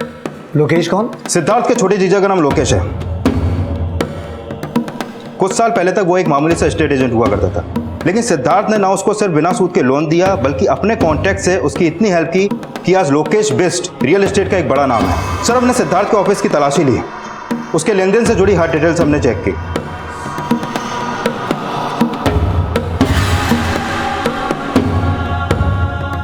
लोकेश कौन? सिद्धार्थ के छोटे जीजा का नाम लोकेश है। कुछ साल पहले तक वो एक मामूली सा एस्टेट एजेंट हुआ करता था, लेकिन सिद्धार्थ ने ना उसको सिर्फ बिना सूद के लोन दिया, बल्कि अपने कॉन्टैक्ट से उसकी इतनी हेल्प की कि आज लोकेश बिस्ट रियल एस्टेट का एक बड़ा नाम है। सर, हमने सिद्धार्थ के ऑफिस की तलाशी ली, उसके लेन देन से जुड़ी हर डिटेल्स हमने चेक की।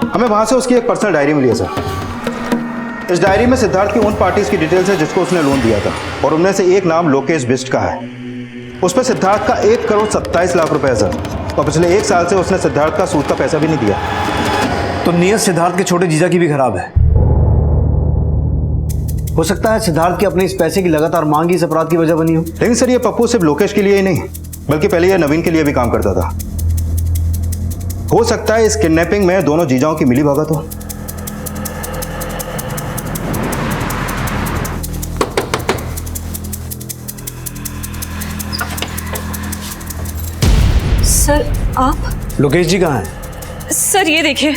हमें वहां से उसकी एक पर्सनल डायरी मिली है सर। इस डायरी में सिद्धार्थ की उन पार्टीज की डिटेल्स है जिसको उसने लोन दिया था, और उनमें से एक नाम लोकेश बिस्ट का है। उस पर सिद्धार्थ का 1,27,00,000 रुपए है सर, और पिछले 1 साल से उसने सिद्धार्थ का सूद का पैसा भी नहीं दिया। तो नीयत सिद्धार्थ के छोटे जीजा की भी खराब है। हो सकता है सिद्धार्थ की अपने इस पैसे की लगातार मांग इस अपराध की वजह बनी हो। लेकिन सर, ये पप्पू सिर्फ लोकेश के लिए ही नहीं, बल्कि पहले यह नवीन के लिए भी काम करता था। हो सकता है इस किडनैपिंग में दोनों जीजाओं की मिलीभगत हो। सर, आप? लोकेश जी कहाँ हैं? सर, ये देखिए,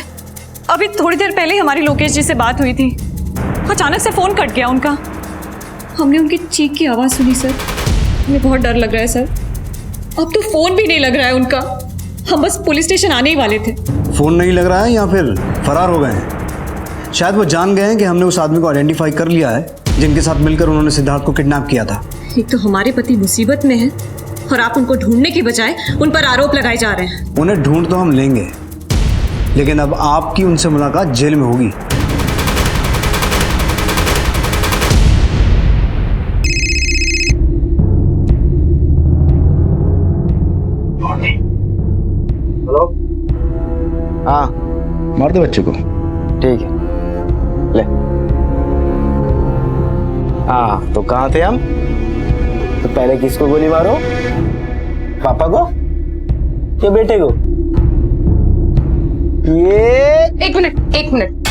अभी थोड़ी देर पहले हमारी लोकेश जी से बात हुई थी। अचानक से फोन कट गया उनका। हमने उनकी चीख की आवाज़ सुनी सर। हमें बहुत डर लग रहा है सर। अब तो फोन भी नहीं लग रहा है उनका। हम बस पुलिस स्टेशन आने ही वाले थे। फोन नहीं लग रहा है या फिर फरार हो गए हैं? शायद वो जान गए हैं कि हमने उस आदमी को आइडेंटिफाई कर लिया है जिनके साथ मिलकर उन्होंने सिद्धार्थ को किडनैप किया था। एक तो हमारे पति मुसीबत में है और आप उनको ढूंढने की बजाय उन पर आरोप लगाए जा रहे हैं। उन्हें ढूंढ तो हम लेंगे, लेकिन अब आपकी उनसे मुलाकात जेल में होगी। हेलो। हाँ, मार दे बच्चे को। ठीक है, ले। हाँ, तो कहाँ थे हम? तो पहले किसको गोली मारो? पापा को या बेटे को? ये एक मिनट,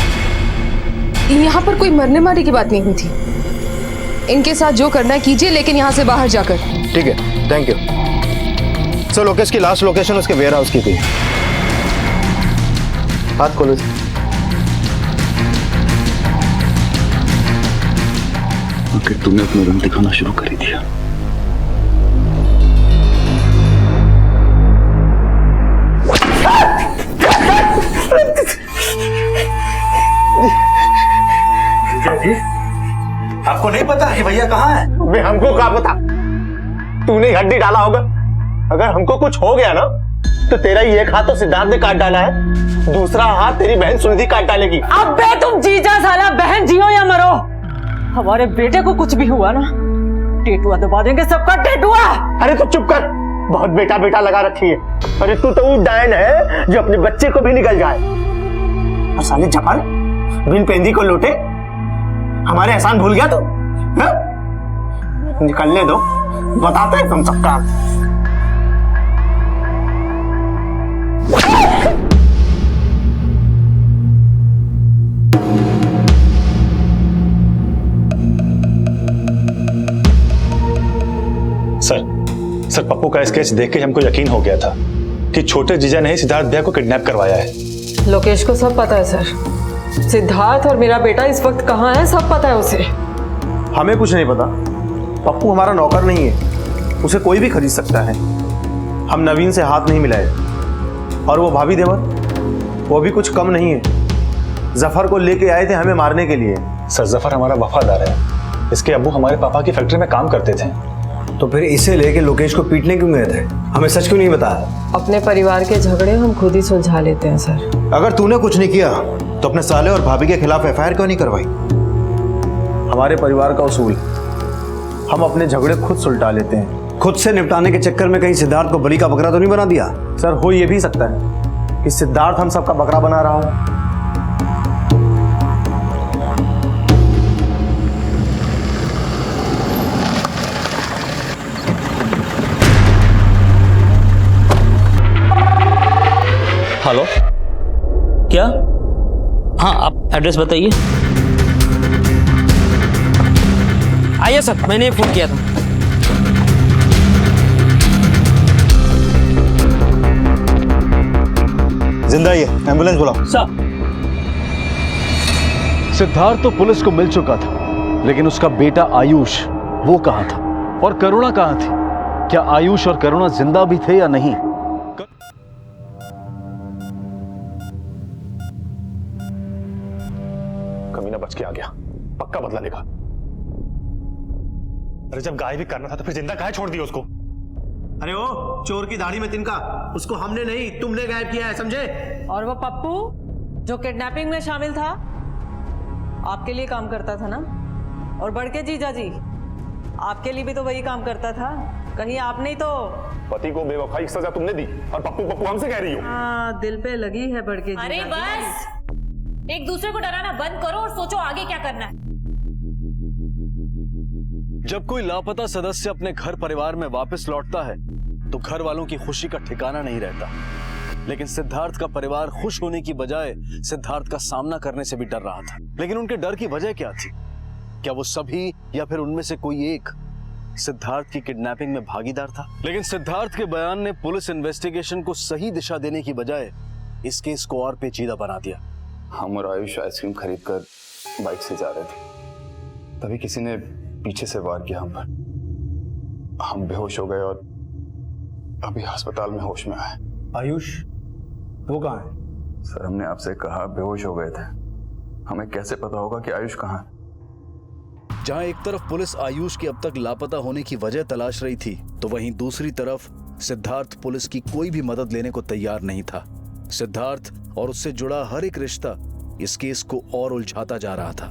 यहाँ पर कोई मरने मारने की बात नहीं हुई थी। इनके साथ जो करना है कीजिए, लेकिन यहाँ से बाहर जाकर। ठीक है, थैंक यू सर। लोकेश की लास्ट लोकेशन उसके वेयर हाउस की थी। हाथ खोलो। आखिर तूने अपना रंग दिखाना शुरू कर ही दिया। जी, आपको नहीं पता कि भैया कहाँ है? वे हमको क्या पता? तूने हड्डी डाला होगा। अगर हमको कुछ हो गया ना, तो तेरा ही एक हाथ तो सिद्धार्थ ने काट डाला है, दूसरा हाथ तेरी बहन सुनिधि काट डालेगी। अबे तुम जीजा साला, बहन जियो या मरो, हमारे बेटे को कुछ भी हुआ ना, टेटुआ दबा देंगे, सबका टेटुआ। अरे तू चुप कर, बहुत बेटा बेटा लगा रखी है। अरे तू तो वो डायन है जो अपने बच्चे को भी निकल जाए। और साले जपाल बिन पेंदी को लूटे, हमारे एहसान भूल गया तू? निकलने दो, बताते हैं तुम सबका। सर, पप्पू का स्केच देख के हमको यकीन हो गया था कि छोटे जीजा ने ही सिद्धार्थ भैया को किडनैप करवाया है। लोकेश को सब पता है सर। सिद्धार्थ और मेरा बेटा इस वक्त कहाँ है, सब पता है उसे। हमें कुछ नहीं पता। पप्पू हमारा नौकर नहीं है, उसे कोई भी खरीद सकता है। हम नवीन से हाथ नहीं मिलाए। और वो भाभी देवर, वो भी कुछ कम नहीं है। जफर को लेके आए थे हमें मारने के लिए। सर, जफर हमारा वफादार है। इसके अब्बू हमारे पापा की फैक्ट्री में काम करते थे। तो फिर इसे लेके लोकेश को पीटने क्यों गए थे? हमें सच क्यों नहीं बताया? अपने परिवार के झगड़े हम खुद ही सुलझा लेते हैं सर। अगर तूने कुछ नहीं किया तो अपने साले और भाभी के खिलाफ एफआईआर क्यों नहीं करवाई? हमारे परिवार का उसूल, हम अपने झगड़े खुद सुलझा लेते हैं। खुद से निपटाने के चक्कर में कहीं सिद्धार्थ को बलि का बकरा तो नहीं बना दिया? सर, हो ये भी सकता है कि सिद्धार्थ हम सबका बकरा बना रहा हो। हेलो, क्या? हाँ, आप एड्रेस बताइए। आइए सर, मैंने फोन किया था। जिंदा ही है, एम्बुलेंस बुलाओ। सर, सिद्धार्थ तो पुलिस को मिल चुका था, लेकिन उसका बेटा आयुष वो कहां था और करुणा कहां थी? क्या आयुष और करुणा जिंदा भी थे या नहीं? कमीना बच के आ गया, पक्का बदला लेगा। अरे जब गायब भी करना था तो फिर जिंदा काहे छोड़ दिया उसको? अरे ओ, चोर की दाढ़ी में तिनका, उसको हमने नहीं तुमने गायब किया है, समझे? और वो पप्पू जो किडनैपिंग में शामिल था, आपके लिए काम करता था ना? और बड़के जीजा जी, आपके लिए भी तो वही काम करता था। कहीं आपने ही तो पति को बेवफाई की सजा तुमने दी और पप्पू पप्पू हमसे कह रही हो? हाँ, दिल पे लगी है बड़के जीजा। अरे बस, एक दूसरे को डराना बंद करो और सोचो आगे क्या करना है। जब कोई लापता सदस्य अपने घर परिवार में वापस लौटता है तो घर वालों की खुशी का ठिकाना नहीं रहता। लेकिन सिद्धार्थ का परिवार खुश होने की बजाय सिद्धार्थ का सामना करने से भी डर रहा था। लेकिन उनके डर की वजह क्या थी? क्या वो सभी या फिर उनमें से कोई एक सिद्धार्थ की किडनैपिंग में भागीदार था? लेकिन सिद्धार्थ के बयान ने पुलिस इन्वेस्टिगेशन को सही दिशा देने की बजाय इस केस को और पेचीदा बना दिया। हम और आयुष आइसक्रीम खरीद कर बाइक से जा रहे थे, तभी किसी ने पीछे से वार किया हम पर। हम बेहोश हो गए और अभी अस्पताल में होश में आए। आयुष वो कहाँ है? सर, हमने आपसे कहा बेहोश हो गए थे, हमें कैसे पता होगा कि आयुष कहाँ है? जहां एक तरफ पुलिस आयुष की अब तक लापता होने की वजह तलाश रही थी, तो वहीं दूसरी तरफ सिद्धार्थ पुलिस की कोई भी मदद लेने को तैयार नहीं था। सिद्धार्थ और उससे जुड़ा हर एक रिश्ता इस केस को और उलझाता जा रहा था।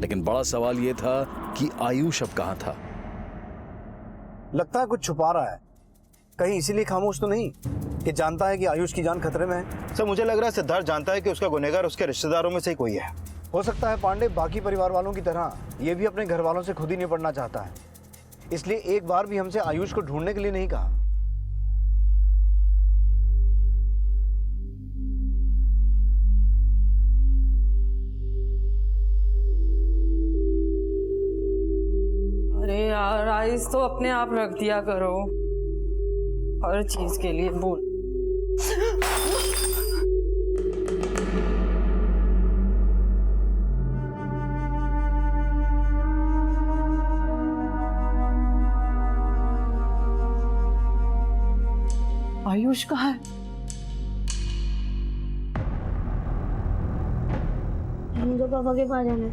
लेकिन बड़ा सवाल यह था कि आयुष अब कहां था? लगता है कुछ छुपा रहा है, कहीं इसीलिए खामोश तो नहीं कि जानता है कि आयुष की जान खतरे में है। सर, मुझे लग रहा है सिद्धार्थ जानता है कि उसका गुनहगार उसके रिश्तेदारों में से ही कोई है। हो सकता है पांडे बाकी परिवार वालों की तरह ये भी अपने घर वालों से खुद ही निपटना चाहता है, इसलिए एक बार भी हमसे आयुष को ढूंढने के लिए नहीं कहा। अरे यार, आइस तो अपने आप रख दिया करो, हर चीज के लिए बोल। आयुष कहाँ है? मुझे पापा के पास जाना है।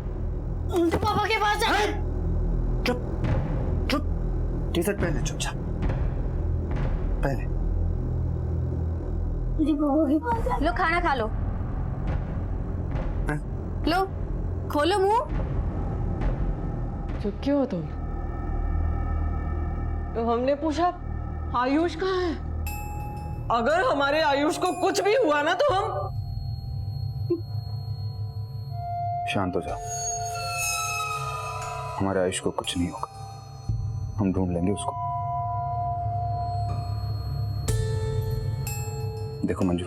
मुझे पापा के पास जाना है। टी शर्ट पहने, चुपचाप पहने। मुझे पापा के पास जाना है। लो खाना खा लो। लो खोलो मुंह। तो क्यों हो तुम? तो हमने पूछा आयुष कहाँ है? अगर हमारे आयुष को कुछ भी हुआ ना तो हम। शांत हो जाओ, हमारे आयुष को कुछ नहीं होगा, हम ढूंढ लेंगे उसको। देखो मंजू,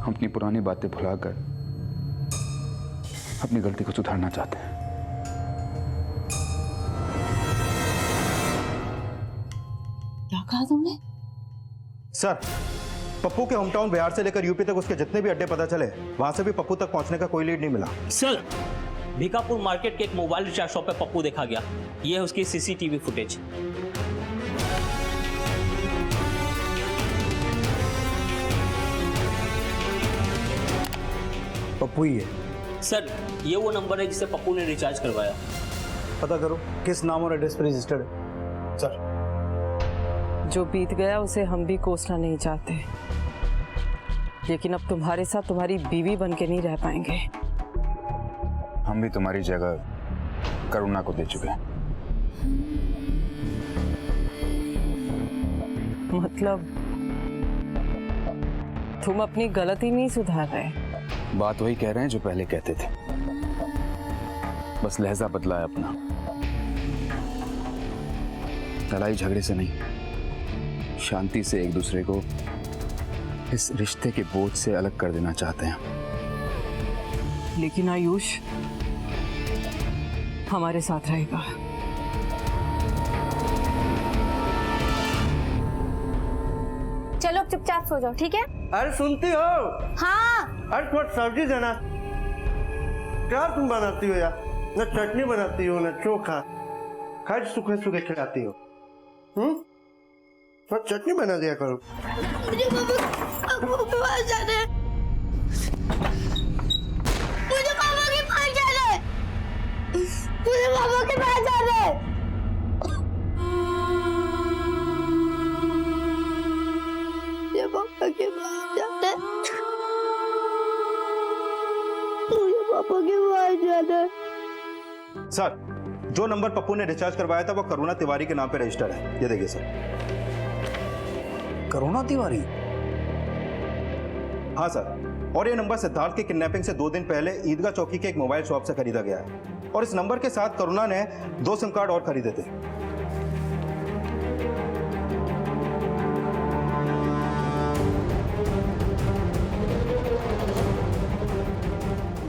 हम अपनी पुरानी बातें भुलाकर अपनी गलती को सुधारना चाहते हैं। क्या कहा तुमने? सर, पप्पू के होम टाउन बिहार से लेकर यूपी तक उसके जितने भी अड्डे पता चले, वहां से भी पप्पू तक पहुंचने का कोई लीड नहीं मिला। सर, भिकापुर मार्केट के एक मोबाइल रिचार्ज शॉप पे पप्पू देखा गया। ये है उसकी सीसीटीवी फुटेज। पप्पू ही है। सर, ये वो नंबर है जिसे पप्पू ने रिचार्ज करवाया। पता करो किस नाम और एड्रेस पर रजिस्टर्ड है। सर, जो बीत गया उसे हम भी कोसना नहीं चाहते, लेकिन अब तुम्हारे साथ तुम्हारी बीवी बन के नहीं रह पाएंगे। हम भी तुम्हारी जगह करुणा को दे चुके हैं। मतलब तुम अपनी गलती नहीं सुधार रहे? बात वही कह रहे हैं जो पहले कहते थे, बस लहजा बदला है अपना। लड़ाई झगड़े से नहीं, शांति से एक दूसरे को इस रिश्ते के बोझ से अलग कर देना चाहते हैं। लेकिन आयुष हमारे साथ रहेगा। चलो अब चुपचाप सो जाओ, ठीक है? अरे सुनती हो? हाँ। अरे थोड़ा सब्जी देना। क्या तुम बनाती हो यार? न चटनी बनाती हो न चोखा, खाली सूखे सूखे खिलाती हो। थोड़ा चटनी बना दिया करो। मुझे पापा के पास जाना है। मुझे पापा के पास जाना है। मुझे पापा के पास जाना है। मुझे पापा के पास जाना है। मुझे पापा के पास जाना है। सर, जो नंबर पप्पू ने रिचार्ज करवाया था वो करुणा तिवारी के नाम पे रजिस्टर्ड है। ये देखिए सर। करुणा तिवारी? हाँ सर, और ये नंबर सिद्धार्थ की किडनैपिंग से 2 दिन पहले ईदगाह चौकी के एक मोबाइल शॉप से खरीदा गया है और इस नंबर के साथ करुणा ने 2 सिम कार्ड और खरीदे थे।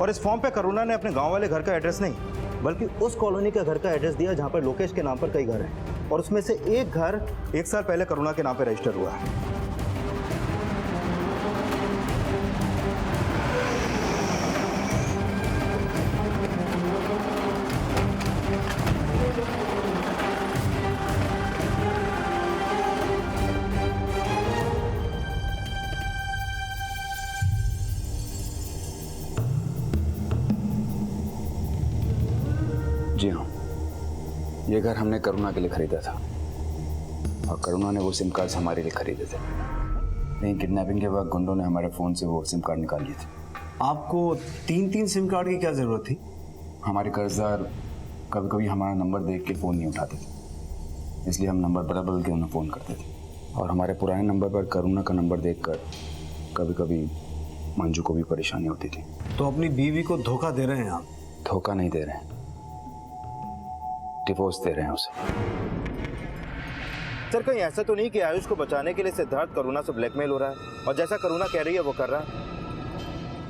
और इस फॉर्म पे करुणा ने अपने गांव वाले घर का एड्रेस नहीं बल्कि उस कॉलोनी का घर का एड्रेस दिया जहां पर लोकेश के नाम पर कई घर हैं और उसमें से एक घर 1 साल पहले करुणा के नाम पर रजिस्टर हुआ है। जी हाँ, ये घर हमने करुणा के लिए खरीदा था और करुणा ने वो सिम कार्ड हमारे लिए खरीदे थे। लेकिन किडनैपिंग के बाद गुंडों ने हमारे फ़ोन से वो सिम कार्ड निकाल लिए थे। आपको 3-3 सिम कार्ड की क्या ज़रूरत थी? हमारे कर्जदार कभी कभी हमारा नंबर देख के फ़ोन नहीं उठाते थे, इसलिए हम नंबर बदल बदल के उन्हें फ़ोन करते थे और हमारे पुराने नंबर पर करुणा का नंबर देखकर कभी कभी मंजू को भी परेशानी होती थी। तो अपनी बीवी को धोखा दे रहे हैं आप? धोखा नहीं दे रहे हैं, डिवोर्स दे रहे हैं उसे। सर, कहीं ऐसा तो नहीं कि आयुष को बचाने के लिए सिद्धार्थ करुणा से ब्लैकमेल हो रहा है और जैसा करुणा कह रही है वो कर रहा है?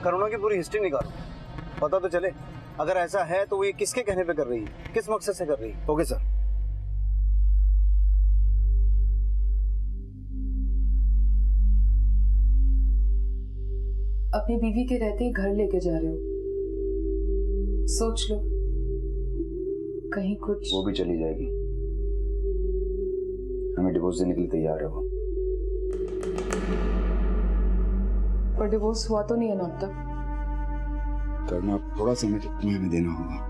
करुणा की पूरी हिस्ट्री निकालो, पता तो चले। अगर ऐसा है तो वो ये किसके कहने पे कर रही है, किस मकसद से कर रही है? Okay sir. अपनी बीवी के रहते ही घर लेके जा रहे हो, सोच लो कहीं कुछ। वो भी चली जाएगी, हमें डिवोर्स देने के लिए तैयार है वो। पर डिवोर्स हुआ तो नहीं है ना अब तक? करना थोड़ा समय तो तुम्हें हमें देना होगा।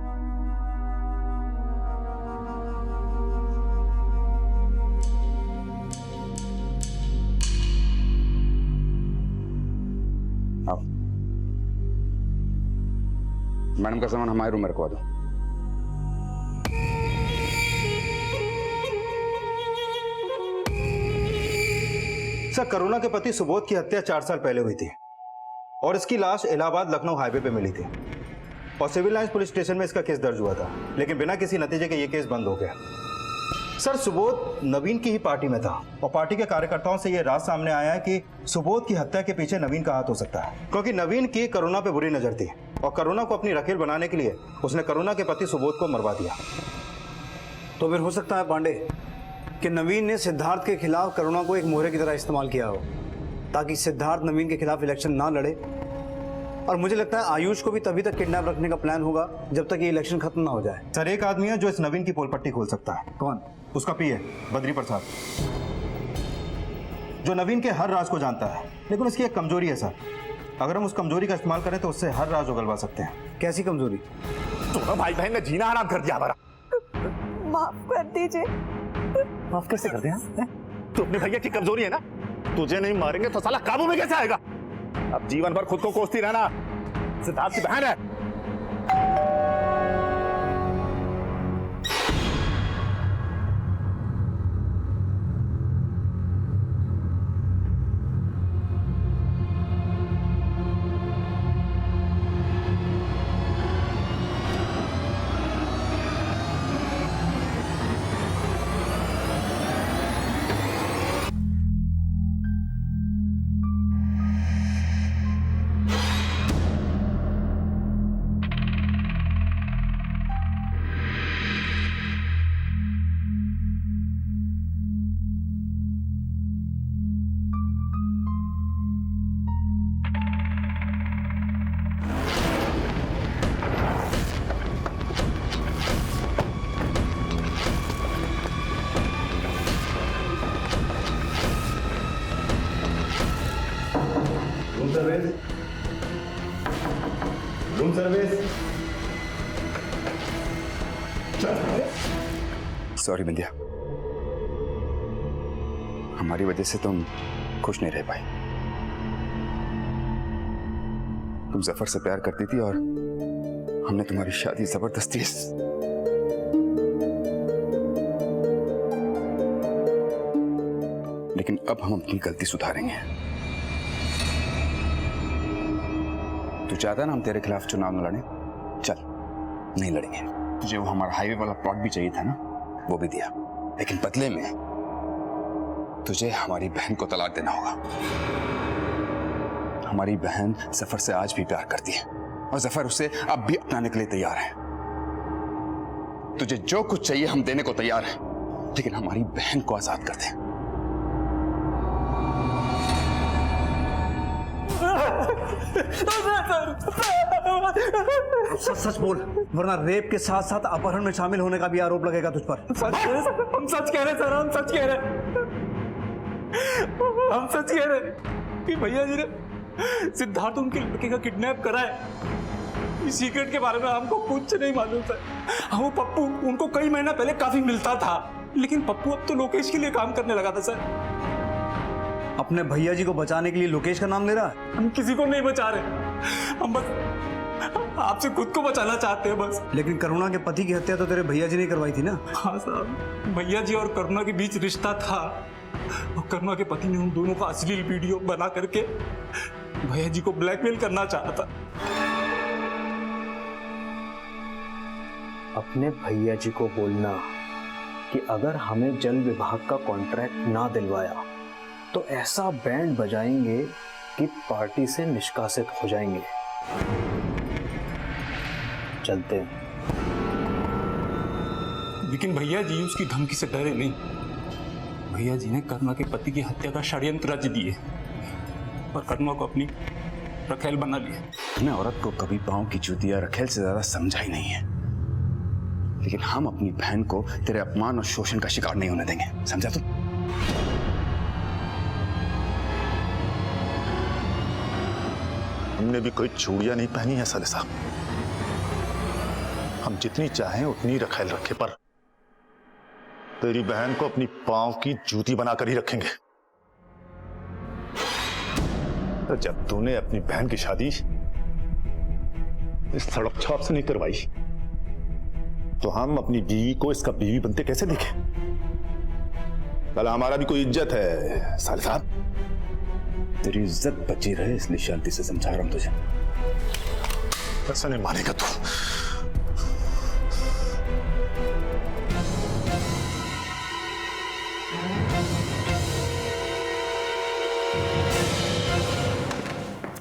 आप मैडम का सामान हमारे रूम में रखवा दो। सर, करुणा के पति सुबोध की हत्या 4 साल पहले हुई थी और इसकी लाश इलाहाबाद लखनऊ हाईवे पे मिली थी और सिविल लाइंस पुलिस स्टेशन में इसका केस दर्ज हुआ था, लेकिन बिना किसी नतीजे के ये केस बंद हो गया। सर, सुबोध नवीन की ही पार्टी में था और पार्टी के कार्यकर्ताओं से ये राज सामने आया है कि सुबोध की हत्या के पीछे नवीन का हाथ हो सकता है, क्योंकि नवीन की करुणा पे बुरी नजर थी और करुणा को अपनी रखेल बनाने के लिए उसने करुणा के पति सुबोध को मरवा दिया। तो फिर हो सकता है पांडे कि नवीन ने सिद्धार्थ के खिलाफ करुणा को एक मोहरे की तरह इस्तेमाल किया हो ताकि सिद्धार्थ नवीन के खिलाफ इलेक्शन ना लड़े। और मुझे लगता है आयुष को भी तभी तक किडनैप रखने का प्लान होगा जब तक ये इलेक्शन खत्म ना हो जाए। सर, एक आदमी है जो इस नवीन की पोल पट्टी खोल सकता है। कौन? उसका पीए बद्री प्रसाद, जो नवीन के हर राज को जानता है, लेकिन उसकी एक कमजोरी है सर। अगर हम उस कमजोरी का इस्तेमाल करें तो उससे हर राज उगलवा सकते हैं। कैसी कमजोरी? दोनों भाई बहन ने जीना हराम कर दिया हमारा। माफ कर दीजिए। माफ कैसे कर दिया? तू अपने भैया की कमजोरी है ना, तुझे नहीं मारेंगे तो साला काबू में कैसे आएगा? अब जीवन भर खुद को कोसती रहना। सिद्धार्थ की बहन है। सॉरी बिंदिया, हमारी वजह से तुम खुश नहीं रह पाई। तुम जफर से प्यार करती थी और हमने तुम्हारी शादी जबरदस्ती लेकिन अब हम अपनी गलती सुधारेंगे। तू चाहता ना हम तेरे खिलाफ चुनाव न लड़े? चल, नहीं लड़ेंगे। तुझे वो हमारा हाईवे वाला प्लॉट भी चाहिए था ना, वो भी दिया, लेकिन बदले में तुझे हमारी बहन को तलाक देना होगा। हमारी बहन जफर से आज भी प्यार करती है और जफर उसे अब भी अपनाने के लिए तैयार है। तुझे जो कुछ चाहिए हम देने को तैयार हैं, लेकिन हमारी बहन को आजाद कर दे। सच सच बोल, वरना रेप के साथ साथ अपहरण में शामिल होने का भी आरोप लगेगा तुझ पर। हम सच कह रहे सर, हम सच कह रहे, हम सच कह रहे कि भैया जी ने सिद्धार्थ उनके लड़के का किडनैप करा है। इस सीक्रेट के बारे में हमको कुछ नहीं मालूम था। वो पप्पू उनको कई महीना पहले काफी मिलता था, लेकिन पप्पू अब तो लोकेश के लिए काम करने लगा था सर। अपने भैया जी को बचाने के लिए लोकेश का नाम ले रहा है? हम किसी को नहीं बचा रहे, हम बस आपसे खुद को बचाना चाहते हैं बस। लेकिन करुणा के पति की हत्या तो तेरे भैया जी ने करवाई थी ना? हाँ साहब, भैया जी और करुणा के बीच रिश्ता था और करुणा के पति ने उन दोनों का अश्लील वीडियो बना करके भैया जी को ब्लैकमेल करना चाहा था। अपने भैया जी को बोलना कि अगर हमें जल विभाग का कॉन्ट्रैक्ट ना दिलवाया तो ऐसा बैंड बजाएंगे कि पार्टी से निष्कासित हो जाएंगे। चलते हैं। लेकिन भैया जी उसकी धमकी से डरे नहीं। भैया जी ने करुणा के पति की हत्या का षड्यंत्र रच दिए और करुणा को अपनी रखेल बना लिया। तूने औरत को कभी पांव की जूती या रखेल से ज्यादा समझा ही नहीं है, लेकिन हम अपनी बहन को तेरे अपमान और शोषण का शिकार नहीं होने देंगे, समझा तू? हमने भी कोई चूड़ियां नहीं पहनी है साले साहब। हम जितनी चाहें उतनी रखेल रखे, पर तेरी बहन को अपनी पांव की जूती बनाकर ही रखेंगे। तो जब तूने अपनी बहन की शादी इस सड़क छाप से नहीं करवाई, तो हम अपनी बीवी को इसका बीवी बनते कैसे देखें? कल हमारा भी कोई इज्जत है साले साहब। तेरी इज्जत बची रहे इसलिए शांति से समझा रहा हूं तुझे। ऐसा नहीं मानेगा तू।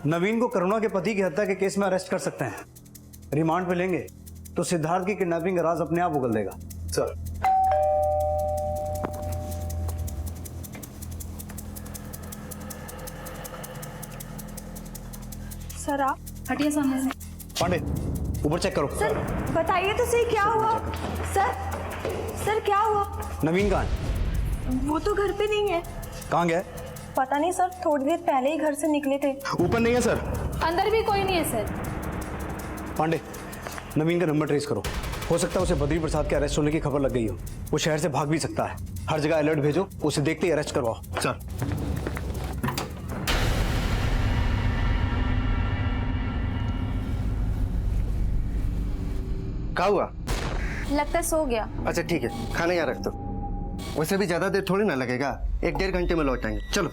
नवीन को करुणा के पति की हत्या के केस में अरेस्ट कर सकते हैं। रिमांड पे लेंगे तो सिद्धार्थ की किडनैपिंग का राज अपने आप उगल देगा। सर, सर आप हटिए सामने से। पांडे, ऊपर चेक करो। सर बताइए तो सही, क्या हुआ? सर क्या हुआ? नवीन कहाँ है? वो तो घर पे नहीं है। कहाँ गया? पता नहीं सर, थोड़ी देर पहले ही घर से निकले थे। ऊपर नहीं है सर। अंदर भी कोई नहीं है सर। पांडे, नवीन का नंबर ट्रेस करो। हो सकता है उसे बद्री प्रसाद के अरेस्ट होने की खबर लग गई हो। वो शहर से भाग भी सकता है। हर जगह अलर्ट भेजो, उसे देखते ही अरेस्ट करवाओ। सर। क्या हुआ? लगता है सो गया। अच्छा ठीक है, खाना यहाँ रख दो। वैसे भी ज्यादा देर थोड़ी ना लगेगा, 1-1.5 घंटे में लौट आएंगे। चलो।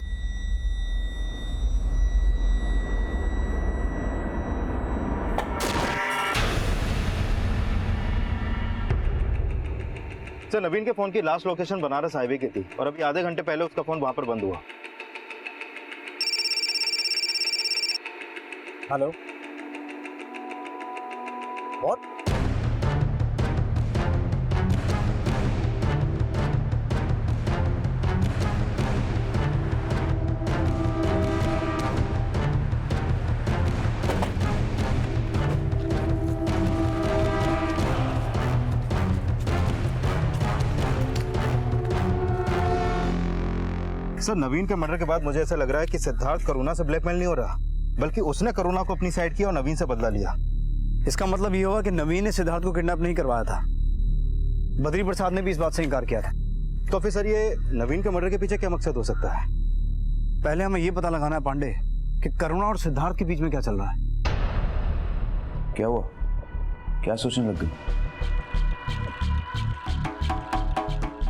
सर, नवीन के फोन की लास्ट लोकेशन बनारस हाईवे की थी और अभी आधे घंटे पहले उसका फोन वहां पर बंद हुआ। Hello, what? सर, नवीन के मर्डर के बाद मुझे ऐसा लग रहा है कि सिद्धार्थ करुणा से ब्लैकमेल नहीं हो रहा, बल्कि उसने करुणा को अपनी साइड किया और नवीन से बदला लिया। इसका मतलब ये हुआ कि नवीन ने सिद्धार्थ को किडनैप नहीं करवाया था। बद्री प्रसाद ने भी इस बात से इनकार किया था। तो फिर सर ये नवीन के मर्डर के पीछे क्या मकसद हो सकता है? पहले हमें यह पता लगाना है पांडे कि करुणा और सिद्धार्थ के बीच में क्या चल रहा है। क्या हुआ? क्या सोचने लग गई?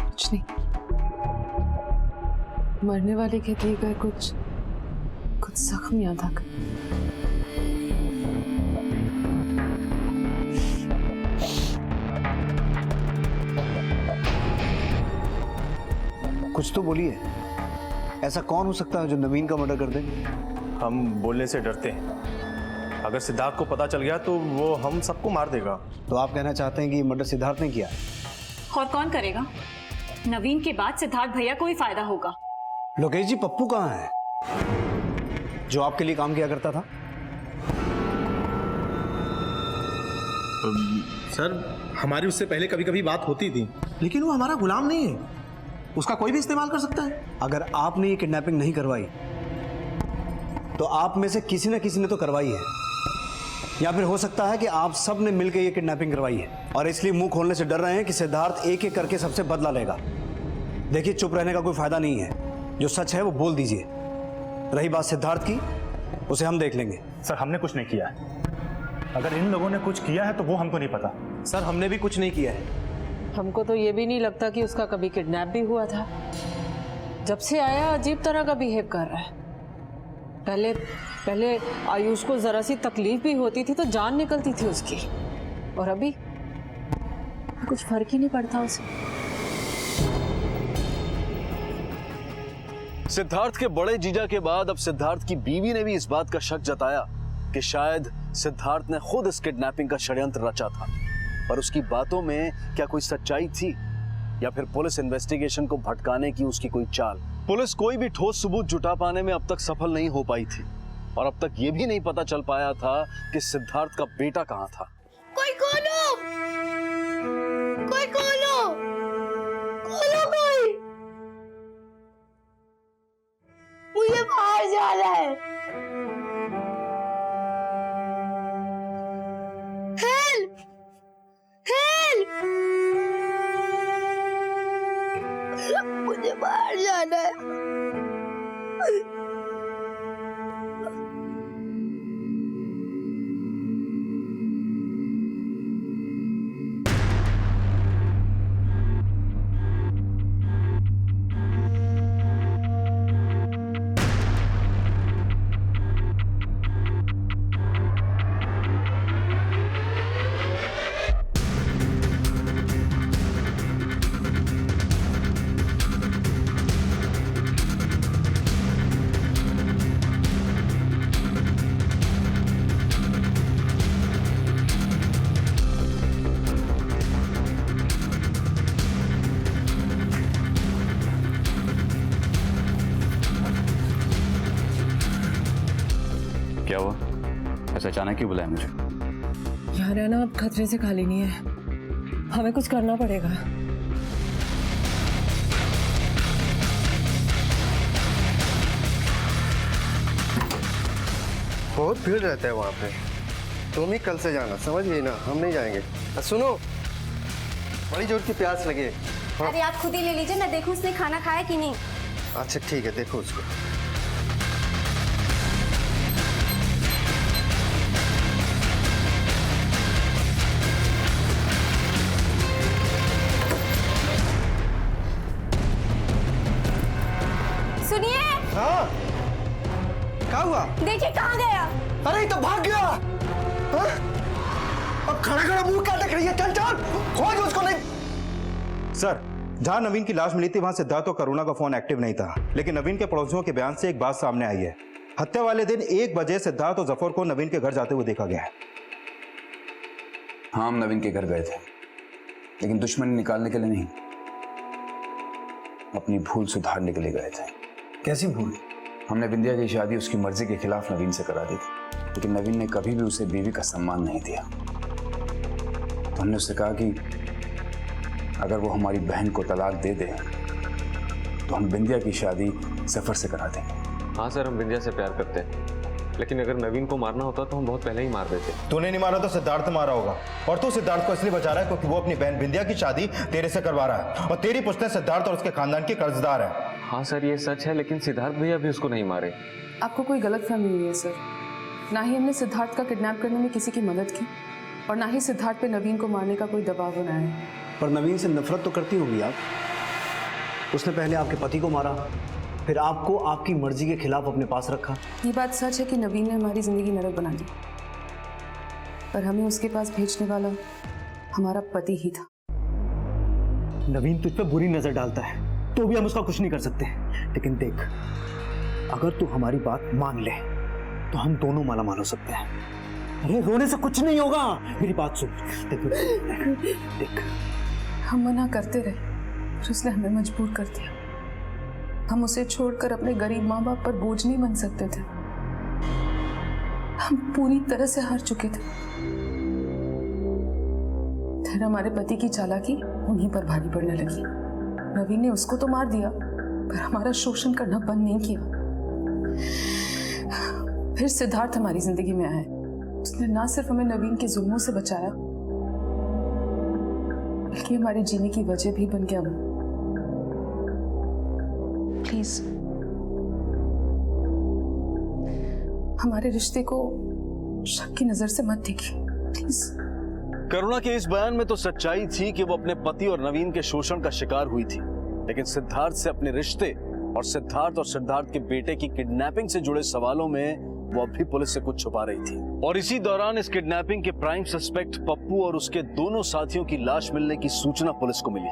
कुछ नहीं, मरने वाले के दिए गए कुछ जख्म याद आ गए। कुछ तो बोलिए, ऐसा कौन हो सकता है जो नवीन का मर्डर कर दे? हम बोलने से डरते हैं। अगर सिद्धार्थ को पता चल गया तो वो हम सबको मार देगा। तो आप कहना चाहते हैं कि ये मर्डर सिद्धार्थ ने किया? और कौन करेगा? नवीन के बाद सिद्धार्थ भैया को ही फायदा होगा। लोकेश जी, पप्पू कहाँ है जो आपके लिए काम किया करता था? सर, हमारी उससे पहले कभी कभी बात होती थी, लेकिन वो हमारा गुलाम नहीं है, उसका कोई भी इस्तेमाल कर सकता है। अगर आपने ये किडनैपिंग नहीं करवाई तो आप में से किसी न किसी ने तो करवाई है, या फिर हो सकता है कि आप सब ने मिलकर ये किडनैपिंग करवाई है और इसलिए मुंह खोलने से डर रहे हैं कि सिद्धार्थ एक एक करके सबसे बदला लेगा। देखिए, चुप रहने का कोई फायदा नहीं है, जो सच है वो बोल दीजिए। रही बात सिद्धार्थ की, उसे हम देख लेंगे। सर, हमने कुछ नहीं किया है। अगर इन लोगों ने कुछ किया है तो वो हमको नहीं पता। सर, हमने भी कुछ नहीं किया है। हमको तो ये भी नहीं लगता कि उसका कभी किडनैप भी हुआ था। जब से आया अजीब तरह का बिहेव कर रहा है। पहले आयुष को जरा सी तकलीफ भी होती थी तो जान निकलती थी उसकी, और अभी कुछ फर्क ही नहीं पड़ता उसे। सिद्धार्थ के बड़े जीजा के बाद अब सिद्धार्थ की बीवी ने भी इस बात का शक जताया कि शायद सिद्धार्थ ने खुद इस किडनैपिंग का षड्यंत्र रचा था। पर उसकी बातों में क्या कोई सच्चाई थी, या फिर पुलिस इन्वेस्टिगेशन को भटकाने की उसकी कोई चाल? पुलिस कोई भी ठोस सबूत जुटा पाने में अब तक सफल नहीं हो पाई थी, और अब तक यह भी नहीं पता चल पाया था कि सिद्धार्थ का बेटा कहां था। कोई खोलो, कोई खोलो, खोलो कोई, मुझे बाहर जाना है। हेल्प, हेल्प, मुझे बाहर जाना है। क्या हुआ? ऐसा अचानक क्यों बुलाया मुझे? यार है ना, अब खतरे से खाली नहीं है, हमें कुछ करना पड़ेगा। बहुत भीड़ रहता है वहाँ पे, तुम ही कल से जाना, समझ गई ना? हम नहीं जाएंगे। सुनो, बड़ी जोर की प्यास लगी है। हाँ। अरे आप खुद ही ले लीजिए, मैं देखूं उसने खाना खाया कि नहीं। अच्छा ठीक है, देखो उसको। सुनिए। हाँ, क्या हुआ? देखिए कहाँ गया। अरे तो भाग गया। हाँ? अब खड़ा खड़ा मुंह क्या देख रही है? चल चल, खोज उसको। नहीं सर, जहां नवीन की लाश मिली थी वहां सिद्धार्थ और करुणा का फोन एक्टिव नहीं था, लेकिन नवीन के पड़ोसियों के बयान से एक बात सामने आई है। हत्या वाले दिन 1 बजे सिद्धार्थ और जफर को नवीन के घर जाते हुए देखा गया है। हाँ, हम नवीन के घर गए थे, लेकिन दुश्मनी निकालने के लिए नहीं, अपनी भूल सुधारने के लिए गए थे। कैसी भूल? हमने विंध्या की शादी उसकी मर्जी के खिलाफ नवीन से करा दी थी, लेकिन नवीन ने कभी भी उसे बीवी का सम्मान नहीं दिया। तो हमने उससे कहा कि अगर वो हमारी बहन को तलाक दे दे तो हम विंध्या की शादी जफर से करा देंगे। हाँ सर, हम विंध्या से प्यार करते हैं, लेकिन अगर नवीन को मारना होता तो हम बहुत पहले ही मार देते। तूने नहीं मारा तो सिद्धार्थ मारा होगा, और तू सिद्धार्थ को इसलिए बचा रहा है क्योंकि वो अपनी बहन बिंदिया की शादी तेरे से करवा रहा है, और तेरी पुश्तें सिद्धार्थ और उसके खानदान के कर्जदार है। हाँ सर ये सच है, लेकिन सिद्धार्थ भैया भी उसको नहीं मारे। आपको कोई गलत फहमी हुई है सर। ना ही हमने सिद्धार्थ का किडनैप करने में किसी की मदद की और ना ही सिद्धार्थ पे नवीन को मारने का कोई दबाव बनाया है। पर नवीन से नफरत तो करती होगी आप। उसने पहले आपके पति को मारा, फिर आपको आपकी मर्जी के खिलाफ अपने पास रखा। ये बात सच है कि नवीन ने हमारी जिंदगी नरक बना दी, पर हमें उसके पास भेजने वाला हमारा पति ही था। नवीन तुझ पे बुरी नजर डालता है तो भी हम उसका कुछ नहीं कर सकते, लेकिन देख अगर तू हमारी बात मान ले तो हम दोनों माला माल हो सकते हैं। अरे रोने से कुछ नहीं होगा, मेरी बात सुन। देख हम मना करते रहे पर उसने हमें मजबूर कर दिया। हम उसे छोड़कर अपने गरीब माँ बाप पर बोझ नहीं बन सकते थे। हम पूरी तरह से हार चुके थे। फिर हमारे पति की चालाकी उन्हीं पर भारी पड़ने लगी। नवीन ने उसको तो मार दिया पर हमारा शोषण करना बंद नहीं किया। फिर सिद्धार्थ हमारी जिंदगी में आया। उसने ना सिर्फ हमें नवीन के जुल्मों से बचाया बल्कि हमारे जीने की वजह भी बन गया। वो प्लीज हमारे रिश्ते को शक की नजर से मत देखिए प्लीज। करुणा के इस बयान में तो सच्चाई थी कि वो अपने पति और नवीन के शोषण का शिकार हुई थी, लेकिन सिद्धार्थ से अपने रिश्ते और सिद्धार्थ के बेटे की किडनैपिंग से जुड़े सवालों में वो अभी पुलिस से कुछ छुपा रही थी। और इसी दौरान इस किडनैपिंग के प्राइम सस्पेक्ट पप्पू और उसके दोनों साथियों की लाश मिलने की सूचना पुलिस को मिली।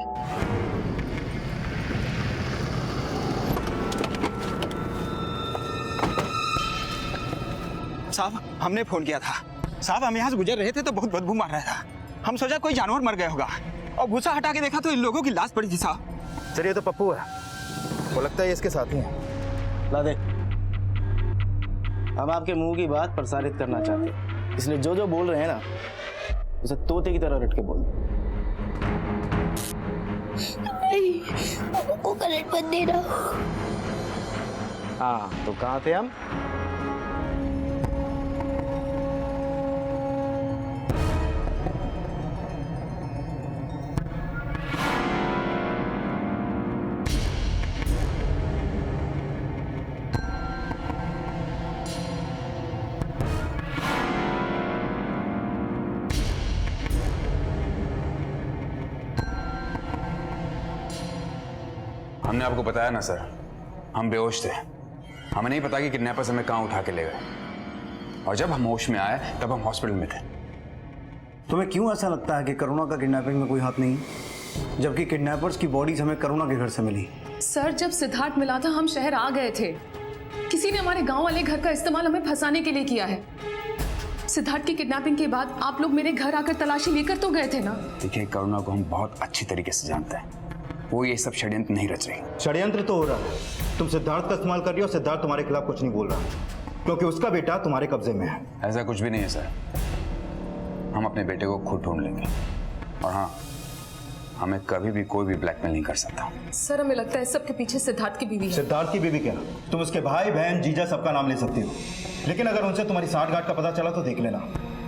साहब हमने फोन किया था। साहब हम यहाँ से गुजर रहे थे तो बहुत बदबू मार रहा था। हम सोचा कोई जानवर मर गया होगा और भूसा हटा के देखा तो इन लोगों की लाश पड़ी थी साहब। सर ये तो पप्पू है, वो लगता है इसके साथी हैं। ला दे। हम आपके मुंह की बात प्रसारित करना चाहते हैं, इसलिए जो जो बोल रहे हैं ना उसे तोते की तरह रट के बोल दो। को करंट मत देना। हाँ तो कहाँ थे हम? हमने आपको बताया ना सर, हम बेहोश थे। हमें नहीं पता कि किडनैपर्स हमें कहाँ उठा के ले गए, और जब हम होश में आए तब हम हॉस्पिटल में थे। तुम्हें क्यों ऐसा लगता है कि करुणा का किडनैपिंग में कोई हाथ नहीं, जबकि किडनैपर्स की बॉडीज हमें करुणा के घर से मिली? सर जब सिद्धार्थ मिला था हम शहर आ गए थे। किसी ने हमारे गांव वाले घर का इस्तेमाल हमें फंसाने के लिए किया है। सिद्धार्थ की किडनैपिंग के बाद आप लोग मेरे घर आकर तलाशी लेकर तो गए थे ना। देखिए करुणा को हम बहुत अच्छी तरीके से जानते हैं, वो ये सब षड्यंत्र नहीं रच रही। षड्यंत्र तो हो रहा है, तुम सिद्धार्थ का इस्तेमाल कर रही हो। सिद्धार्थ तुम्हारे खिलाफ कुछ नहीं बोल रहा क्योंकि उसका बेटा तुम्हारे कब्जे में है। ऐसा कुछ भी नहीं है सर, हम अपने बेटे को खुद ढूंढ लेंगे। और हाँ, हमें कभी भी कोई भी ब्लैकमेल नहीं कर सकता। सर हमें लगता है सबके पीछे सिद्धार्थ की बीवी है। सिद्धार्थ की बीवी क्या, तुम उसके भाई बहन जीजा सबका नाम ले सकती हो, लेकिन अगर उनसे तुम्हारी साठगांठ का पता चला तो देख लेना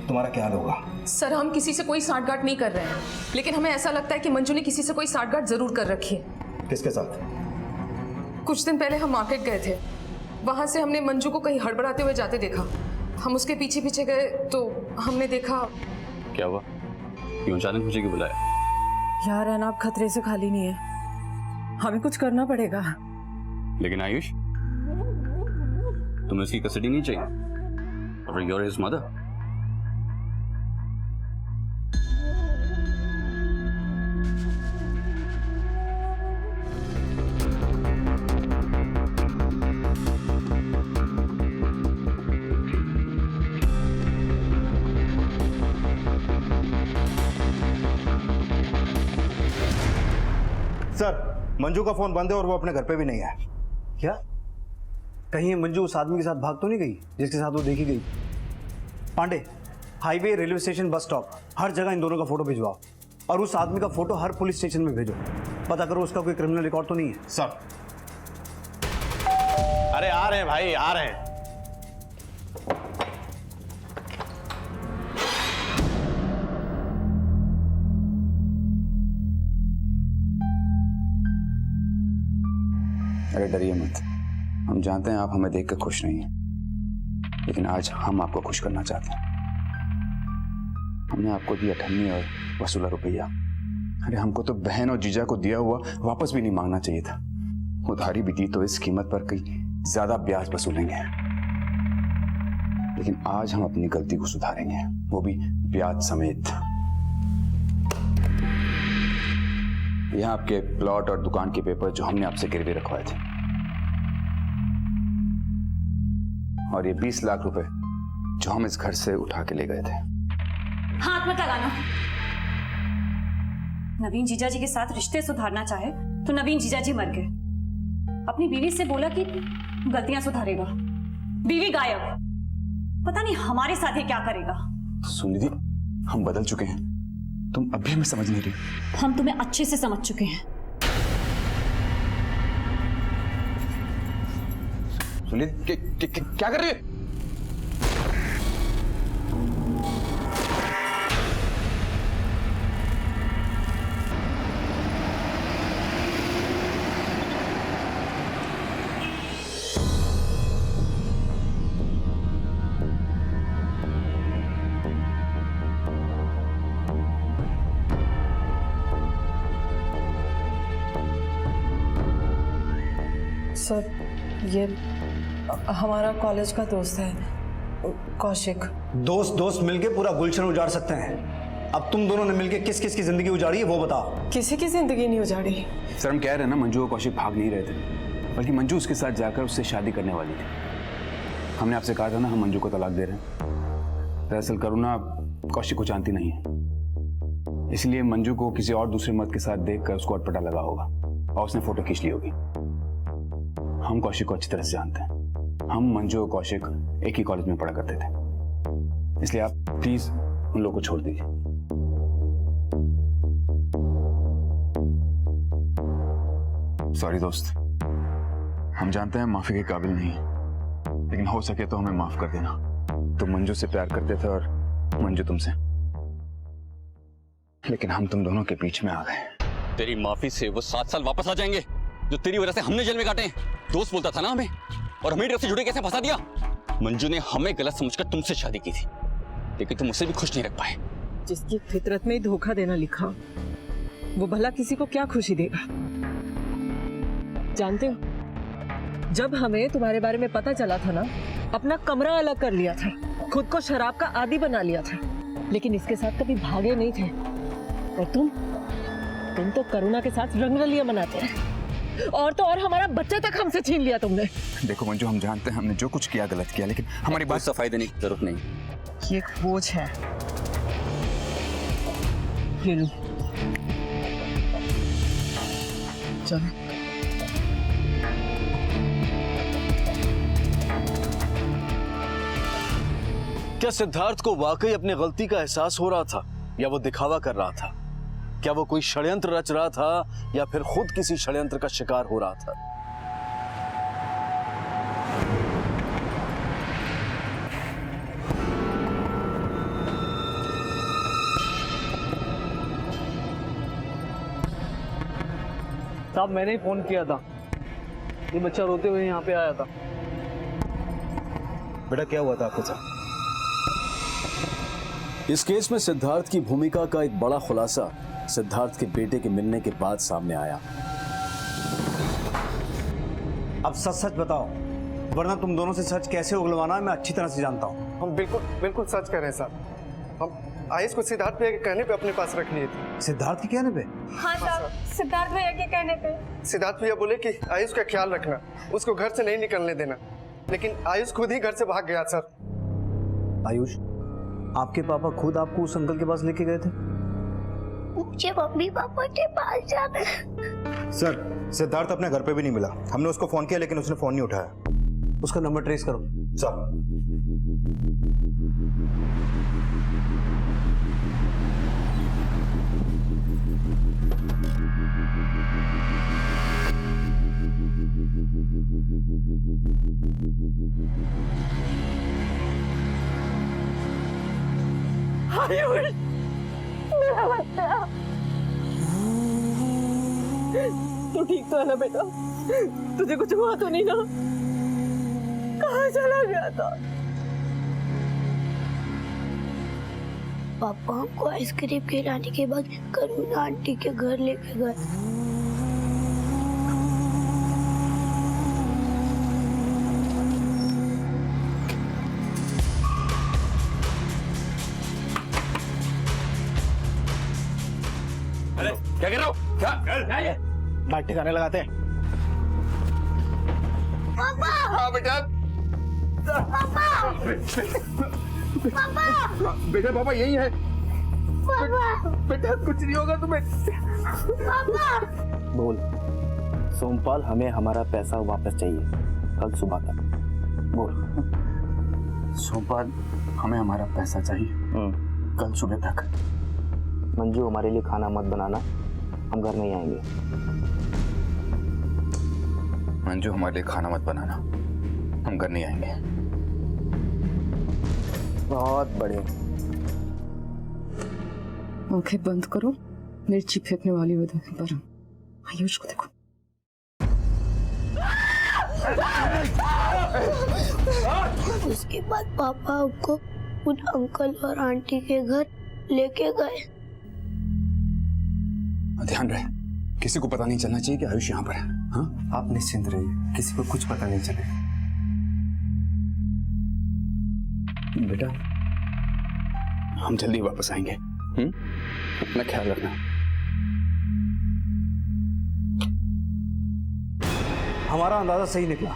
तुम्हारा क्या हाल होगा। सर हम किसी से कोई साठगांठ नहीं कर रहे हैं, लेकिन हमें ऐसा लगता है कि मंजू ने किसी से कोई साठगांठ जरूर कर रखी है। किसके साथ? कुछ दिन पहले हम मार्केट गए थे, वहां से हमने मंजू को कहीं हड़बड़ाते हुए जाते देखा। हम उसके पीछे पीछे गए तो हमने देखा। क्या हुआ, क्यों अचानक मुझे क्यों बुलाया? यार अनाब खतरे से खाली नहीं है, हमें कुछ करना पड़ेगा। लेकिन आयुष तुम्हें उसकी कस्टडी नहीं चाहिए, और you're his mother। Sir Manju का फोन बंद है और वो अपने घर पे भी नहीं है। क्या कहीं ये मंजू उस आदमी के साथ भाग तो नहीं गई जिसके साथ वो देखी गई? Pandey, highway, railway station, bus stop, हर जगह इन दोनों का फोटो भिजवाओ और उस आदमी का फोटो हर पुलिस स्टेशन में भेजो। पता करो उसका कोई क्रिमिनल रिकॉर्ड तो नहीं है। सर अरे आ रहे हैं भाई, आ रहे हैं। अरे डरिए मत, हम जानते हैं आप हमें देखकर खुश नहीं हैं, लेकिन आज हम आपको खुश करना चाहते हैं। हमने आपको दी 98 और वसूला रुपया। अरे हमको तो बहन और जीजा को दिया हुआ वापस भी नहीं मांगना चाहिए था। उधारी भी दी तो इस कीमत पर कहीं ज्यादा ब्याज वसूलेंगे, लेकिन आज हम अपनी गलती को सुधारेंगे, वो भी ब्याज समेत। यहां आपके प्लॉट और दुकान के पेपर जो हमने आपसे गिरवी रखवाए थे, और ये 20 लाख रुपए जो हम इस घर से उठा के ले गए थे। हाथ मत लगाना। नवीन जीजा जी के साथ रिश्ते सुधारना चाहे तो नवीन जीजा जी मर गए। अपनी बीवी से बोला कि गलतियां सुधारेगा, बीवी गायब। पता नहीं हमारे साथ ये क्या करेगा। सुनिधि, हम बदल चुके हैं, तुम अभी हमें समझ नहीं रही। हम तुम्हें अच्छे से समझ चुके हैं। सुनिधि, क्या कर रही है? सर, ये हमारा कॉलेज का दोस्त है, कौशिक। दोस्त मिलके पूरा गुलशन उजाड़ सकते हैं। अब तुम दोनों ने मिलके किस किस की जिंदगी उजाड़ी है वो बताओ। किसी की जिंदगी नहीं उजाड़ी। सर, हम कह रहे हैं ना, मंजू और कौशिक भाग नहीं रहे थे, बल्कि मंजू उसके साथ जाकर उससे शादी करने वाली थी। हमने आपसे कहा था ना, हम मंजू को तलाक दे रहे हैं। दरअसल करुणा कौशिक को जानती नहीं है, इसलिए मंजू को किसी और दूसरे मर्द के साथ देखकर उसको अटपटा लगा होगा और उसने फोटो खींच ली होगी। हम कौशिक को अच्छी तरह से जानते हैं। हम मंजू और कौशिक एक ही कॉलेज में पढ़ा करते थे, इसलिए आप प्लीज उन लोगों को छोड़ दीजिए। सॉरी दोस्त, हम जानते हैं माफी के काबिल नहीं, लेकिन हो सके तो हमें माफ कर देना। तुम मंजू से प्यार करते थे और मंजू तुमसे, लेकिन हम तुम दोनों के बीच में आ गए। तेरी माफी से वो 7 साल वापस आ जाएंगे जो तेरी वजह से हमने जेल में काटे। दोस्त बोलता था ना हमें, और हमें डर से जुड़े कैसे फंसा दिया। मंजू ने हमें गलत समझकर तुमसे शादी की थी, लेकिन तुम उसे भी खुश नहीं रख पाए। जिसकी फितरत में धोखा देना लिखा, वो भला किसी को क्या खुशी देगा। जानते हो, जब हमें तुम्हारे बारे में पता चला था ना, अपना कमरा अलग कर लिया था, खुद को शराब का आदी बना लिया था, लेकिन इसके साथ कभी भागे नहीं थे। और तुम तो करुणा के साथ रंगरलियां मनाते हैं, और तो और हमारा बच्चा तक हमसे छीन लिया तुमने। देखो मंजू, हम जानते हैं हमने जो कुछ किया गलत किया, लेकिन हमारी बात सफाई देने की जरूरत नहीं। ये एक बोझ है, ये लो, चलो। क्या सिद्धार्थ को वाकई अपनी गलती का एहसास हो रहा था, या वो दिखावा कर रहा था? क्या वो कोई षड्यंत्र रच रहा था, या फिर खुद किसी षड्यंत्र का शिकार हो रहा था? साहब, मैंने ही फोन किया था, ये बच्चा रोते हुए यहाँ पे आया था। बेटा क्या हुआ था आपके साथ? इस केस में सिद्धार्थ की भूमिका का एक बड़ा खुलासा सिद्धार्थ के बेटे के मिलने के बाद सामने आया। अब सच सच बताओ, वरना तुम दोनों से सच कैसे उगलवाना है मैं अच्छी तरह से जानता हूँ। हम बिल्कुल सच कह रहे हैं सर। हम आयुष को सिद्धार्थ भैया के कहने पे अपने पास रख लिए थे। सिद्धार्थ के कहने पे? हाँ साहब, सिद्धार्थ भैया के कहने पे। सिद्धार्थ भैया बोले कि आयुष का ख्याल रखना, उसको घर से नहीं निकलने देना, लेकिन आयुष खुद ही घर से भाग गया सर। आयुष, आपके पापा खुद आपको उस अंकल के पास लेके गए थे? मुझे मम्मी पापा के पास जाना है। सर, सिद्धार्थ अपने घर पे भी नहीं मिला। हमने उसको फोन किया लेकिन उसने फोन नहीं उठाया। उसका नंबर ट्रेस करो। सर। आयुष, मेरा बच्चा। तू ठीक तो है ना बेटा? तुझे कुछ हुआ तो नहीं ना? कहाँ चला गया था? पापा हमको आइसक्रीम खिलाने के बाद करुणा आंटी के घर लेके गए। अरे क्या कर रहे हो? क्या ये? बैठ ठिकाने लगाते हैं। पापा! हाँ बेटा। पापा! पापा! बेटा पापा यही है। पापा! बेटा कुछ नहीं होगा तुम्हें। पापा! बोल सोमपाल, हमें हमारा पैसा वापस चाहिए कल सुबह तक। बोल सोमपाल, हमें हमारा पैसा चाहिए कल सुबह तक। मंजू, हमारे लिए खाना मत बनाना, हम घर नहीं आएंगे। मंजू, हमारे लिए खाना मत बनाना, हम घर नहीं आएंगे। बहुत बढ़िया। आंखें बंद करो, मिर्ची फेंकने वाली हो पर आयुष को देखो। उसके बाद पापा हमको उन अंकल और आंटी के घर लेके गए। ध्यान रहे, किसी को पता नहीं चलना चाहिए कि आयुष यहाँ पर है। हाँ, आप निश्चिंत रहिए, किसी को कुछ पता नहीं चलेगा। बेटा हम जल्दी वापस आएंगे। अपना ख्याल रखना। हमारा अंदाजा सही निकला।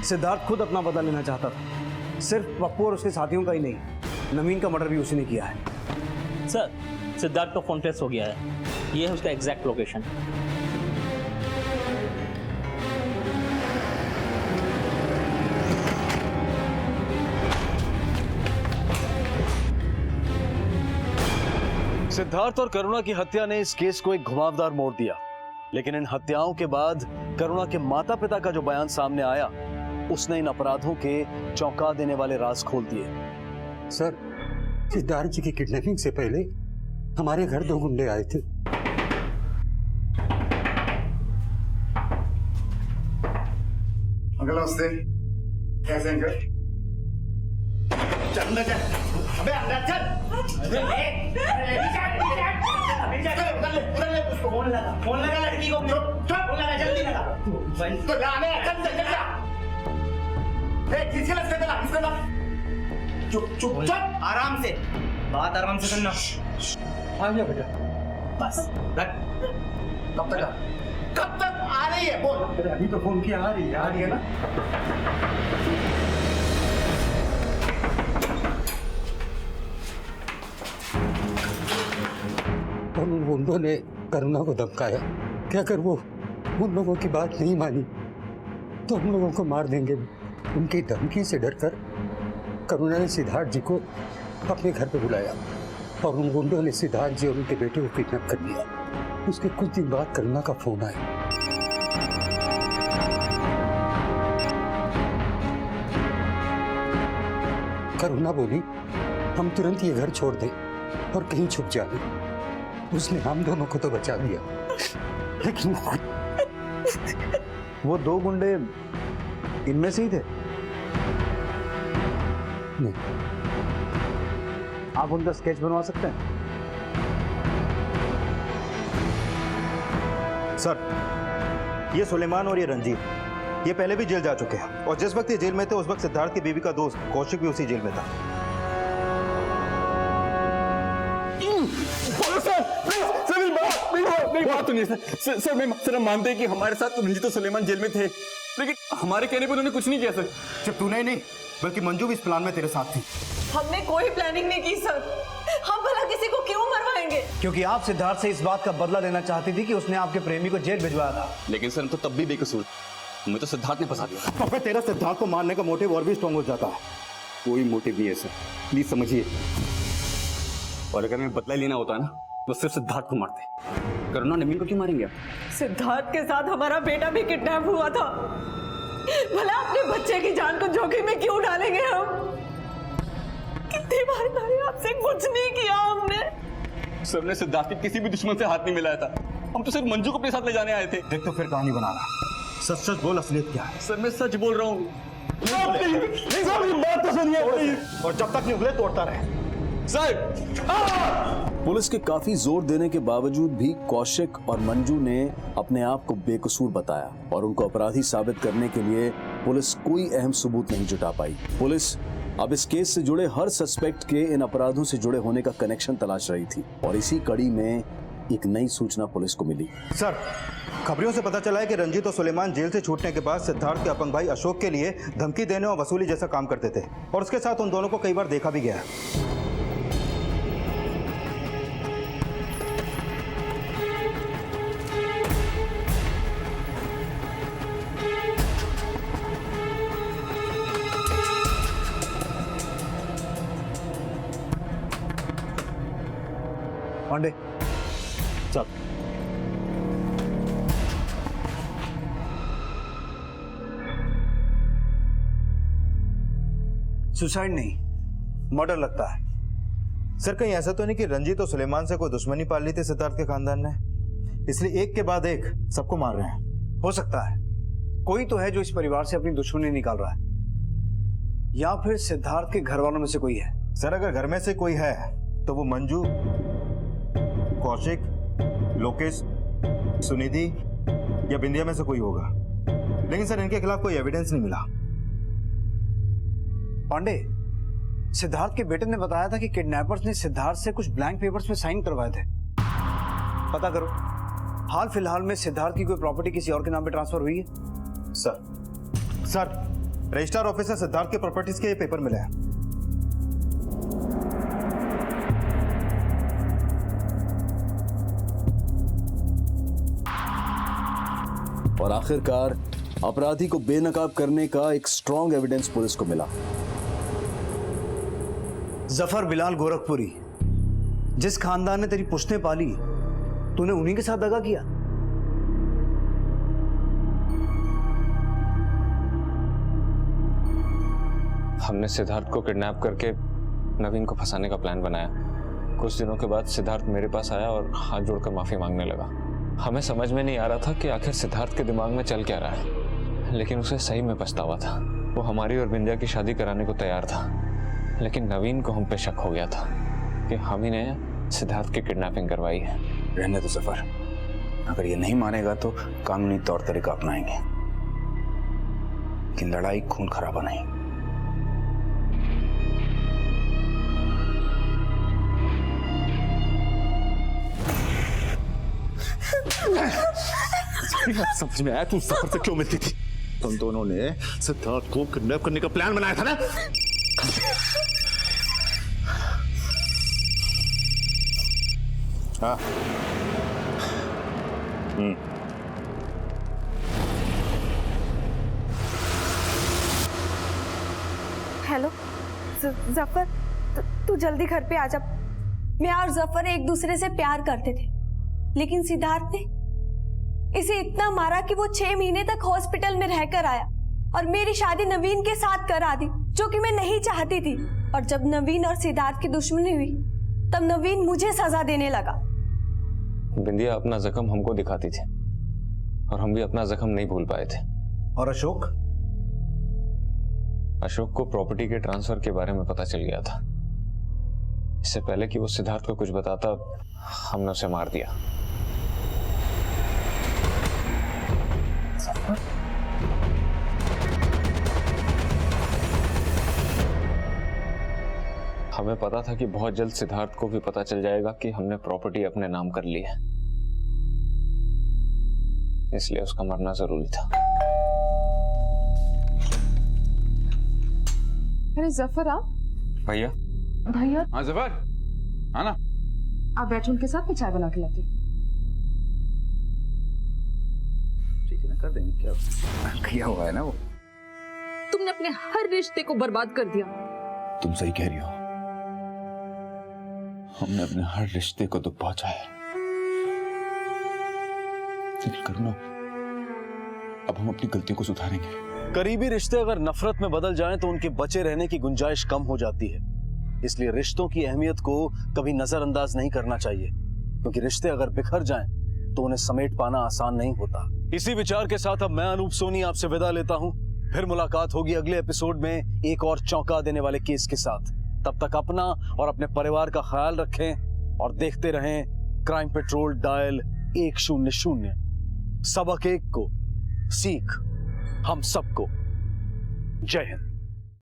सिद्धार्थ खुद अपना बदला लेना चाहता था। सिर्फ पप्पू और उसके साथियों का ही नहीं, नवीन का मर्डर भी उसी ने किया है। सर, सिद्धार्थ का फोन ट्रेस हो गया है। ये है उसका एग्जैक्ट लोकेशन। सिद्धार्थ और करुणा की हत्या ने इस केस को एक घुमावदार मोड़ दिया, लेकिन इन हत्याओं के बाद करुणा के माता पिता का जो बयान सामने आया, उसने इन अपराधों के चौंका देने वाले राज खोल दिए। सर, सिद्धार्थ जी की किडनैपिंग से पहले हमारे घर 2 गुंडे आए थे। अंकल नमस्ते, कैसे अंकल? चल अंदर चल। अबे अंदर चल। फोन लगा लड़की को, फोन लगा जल्दी लगा। तो लाने चल चल चल। किसी लग चला इसको ना। चुप चुप चुप, आराम से बात आराम से करना। आ गया बेटा। बस रख। कब तक आ रही है बोल? अभी तो फोन किया, आ रही है ना। और उन गुंडों ने करुणा को धमकाया कि अगर वो उन लोगों की बात नहीं मानी तो हम लोगों को मार देंगे। उनकी धमकी से डरकर करुणा ने सिद्धार्थ जी को अपने घर पे बुलाया और उन गुंडों ने सिद्धार्थ जी और उनके बेटे को किडनैप कर लिया। उसके कुछ दिन बाद करुणा का फोन आया। करुणा बोली हम तुरंत ये घर छोड़ दें और कहीं छुप जाए। उसने हम दोनों को तो बचा लिया, लेकिन वो 2 गुंडे इनमें से ही थे? नहीं। आप उनका स्केच बनवा सकते हैं? सर, ये सुलेमान और ये रंजीत, ये पहले भी जेल जा चुके हैं और जिस वक्त ये जेल में थे उस वक्त सिद्धार्थ की बीवी का दोस्त कौशिक भी उसी जेल में था। बात तो नहीं सर, मैं मानते हैं कि हमारे साथ रंजीत और सुलेमान जेल में थे, लेकिन हमारे कहने पर उन्होंने कुछ नहीं किया सर। सिर्फ तूने ही नहीं बल्कि मंजू भी इस प्लान में तेरे साथ थी। हमने कोई प्लानिंग नहीं की सर। हम भला किसी को क्यों मरवाएंगे? क्योंकि आप सिद्धार्थ से इस बात का बदला लेना चाहती थी कि उसने आपके प्रेमी को जेल भिजवाया था। लेकिन सर हम तो तब भी बेकसूर, हमें तो सिद्धार्थ ने फंसा दिया। पापा, तेरा सिद्धार्थ को मारने का मोटिव और भी स्ट्रॉन्ग हो जाता है। कोई मोटिव नहीं है सर, प्लीज समझिए। और अगर हमें बदला लेना होता ना तो सिर्फ सिद्धार्थ को मारते। करुणा नवीन को क्यों मारेंगे आप? सिद्धार्थ के साथ हमारा बेटा भी किडनैप हुआ था, भला अपने बच्चे की जान को जोखिम में क्यों डालेंगे हम? कितनी बार मैंने आपसे कुछ नहीं किया हमने। सर ने सिद्धार्थ के किसी भी दुश्मन से हाथ नहीं मिलाया था हम तो सिर्फ मंजू को अपने साथ ले जाने आए थे। देख तो फिर कहानी बना रहा। सच सच बोल, असलियत क्या है? सर मैं सच बोल रहा हूँ। बात तो सुनिए और जब तक नहीं उगले तोड़ता रहे। पुलिस के काफी जोर देने के बावजूद भी कौशिक और मंजू ने अपने आप को बेकसूर बताया और उनको अपराधी साबित करने के लिए पुलिस कोई अहम सबूत नहीं जुटा पाई। पुलिस अब इस केस से जुड़े हर सस्पेक्ट के इन अपराधों से जुड़े होने का कनेक्शन तलाश रही थी और इसी कड़ी में एक नई सूचना पुलिस को मिली। सर, खबरों से पता चला है कि रंजीत और सुलेमान जेल से छूटने के बाद सिद्धार्थ के अपंग भाई अशोक के लिए धमकी देने और वसूली जैसा काम करते थे और उसके साथ उन दोनों को कई बार देखा भी गया है। पांडे चल। सुसाइड नहीं, मर्डर लगता है। सर कहीं ऐसा तो नहीं कि रंजीत और सुलेमान से कोई दुश्मनी पाल ली थी सिद्धार्थ के खानदान ने, इसलिए एक के बाद एक सबको मार रहे हैं? हो सकता है कोई तो है जो इस परिवार से अपनी दुश्मनी निकाल रहा है, या फिर सिद्धार्थ के घर वालों में से कोई है। सर अगर घर में से कोई है तो वो मंजू, कौशिक, लोकेश, सुनिधि या बिंदिया में से कोई होगा, लेकिन सर इनके खिलाफ कोई एविडेंस नहीं मिला। पांडे, सिद्धार्थ के बेटे ने बताया था कि किडनैपर्स ने सिद्धार्थ से कुछ ब्लैंक पेपर्स में साइन करवाए थे। पता करो हाल फिलहाल में सिद्धार्थ की कोई प्रॉपर्टी किसी और के नाम पे ट्रांसफर हुई है? सर रजिस्ट्रार ऑफिस से सिद्धार्थ के प्रॉपर्टीज के पेपर मिले हैं। और आखिरकार अपराधी को बेनकाब करने का एक स्ट्रॉन्ग एविडेंस पुलिस को मिला। जफर बिलाल गोरखपुरी, जिस खानदान ने तेरी पुश्तें पाली, तूने उन्हीं के साथ दगा किया। हमने सिद्धार्थ को किडनैप करके नवीन को फंसाने का प्लान बनाया। कुछ दिनों के बाद सिद्धार्थ मेरे पास आया और हाथ जोड़कर माफी मांगने लगा। हमें समझ में नहीं आ रहा था कि आखिर सिद्धार्थ के दिमाग में चल क्या रहा है, लेकिन उसे सही में पछतावा था। वो हमारी और बिंदिया की शादी कराने को तैयार था, लेकिन नवीन को हम पे शक हो गया था कि हम ही ने सिद्धार्थ की किडनैपिंग करवाई है। रहने दो सफर, अगर ये नहीं मानेगा तो कानूनी तौर तरीका अपनाएंगे, लेकिन लड़ाई खून खराबा नहीं। समझ में आया तुम सफर से क्यों मिलती थी? तुम दोनों ने सिद्धार्थ को किडनैप करने का प्लान बनाया था ना? हाँ। हेलो जफर, तू जल्दी घर पे आ जा। मैं और जफर एक दूसरे से प्यार करते थे, लेकिन सिद्धार्थ ने इसे इतना मारा कि वो 6 महीने तक हॉस्पिटल में रहकर आया और मेरी शादी नवीन के साथ करा दी, जो कि मैं नहीं चाहती थी। और जब नवीन और सिद्धार्थ की दुश्मनी हुई तब नवीन मुझे सजा देने लगा। बिंदिया अपना जख्म हमको दिखाती थी और हम भी अपना जख्म नहीं भूल पाए थे। और अशोक को प्रॉपर्टी के ट्रांसफर के बारे में पता चल गया था। इससे पहले कि वो सिद्धार्थ को कुछ बताता, हमने उसे मार दिया। हमें पता था कि बहुत जल्द सिद्धार्थ को भी पता चल जाएगा कि हमने प्रॉपर्टी अपने नाम कर ली है, इसलिए उसका मरना जरूरी था। अरे जफर आप? भैया। भैया? हाँ जफर, आना। आप बैठो, उनके साथ मैं चाय बना के लाती हूँ। ठीक है ना, कर देंगे। क्या किया हुआ है ना वो। तुमने अपने हर रिश्ते को बर्बाद कर दिया। तुम सही कह रही हो, हमने अपने हर रिश्ते को दुख पहुंचा है। करुणा, अब हम अपनी गलतियों को सुधारेंगे। करीबी रिश्ते अगर नफरत में बदल जाएं तो उनके बचे रहने की गुंजाइश कम हो जाती है। इसलिए रिश्तों की अहमियत को कभी नजरअंदाज नहीं करना चाहिए, क्योंकि रिश्ते अगर बिखर जाएं तो उन्हें समेट पाना आसान नहीं होता। इसी विचार के साथ अब मैं अनूप सोनी आपसे विदा लेता हूं। फिर मुलाकात होगी अगले एपिसोड में एक और चौंका देने वाले केस के साथ। तब तक अपना और अपने परिवार का ख्याल रखें और देखते रहें क्राइम पेट्रोल डायल 100। सबक एक को सीख हम सबको। जय हिंद।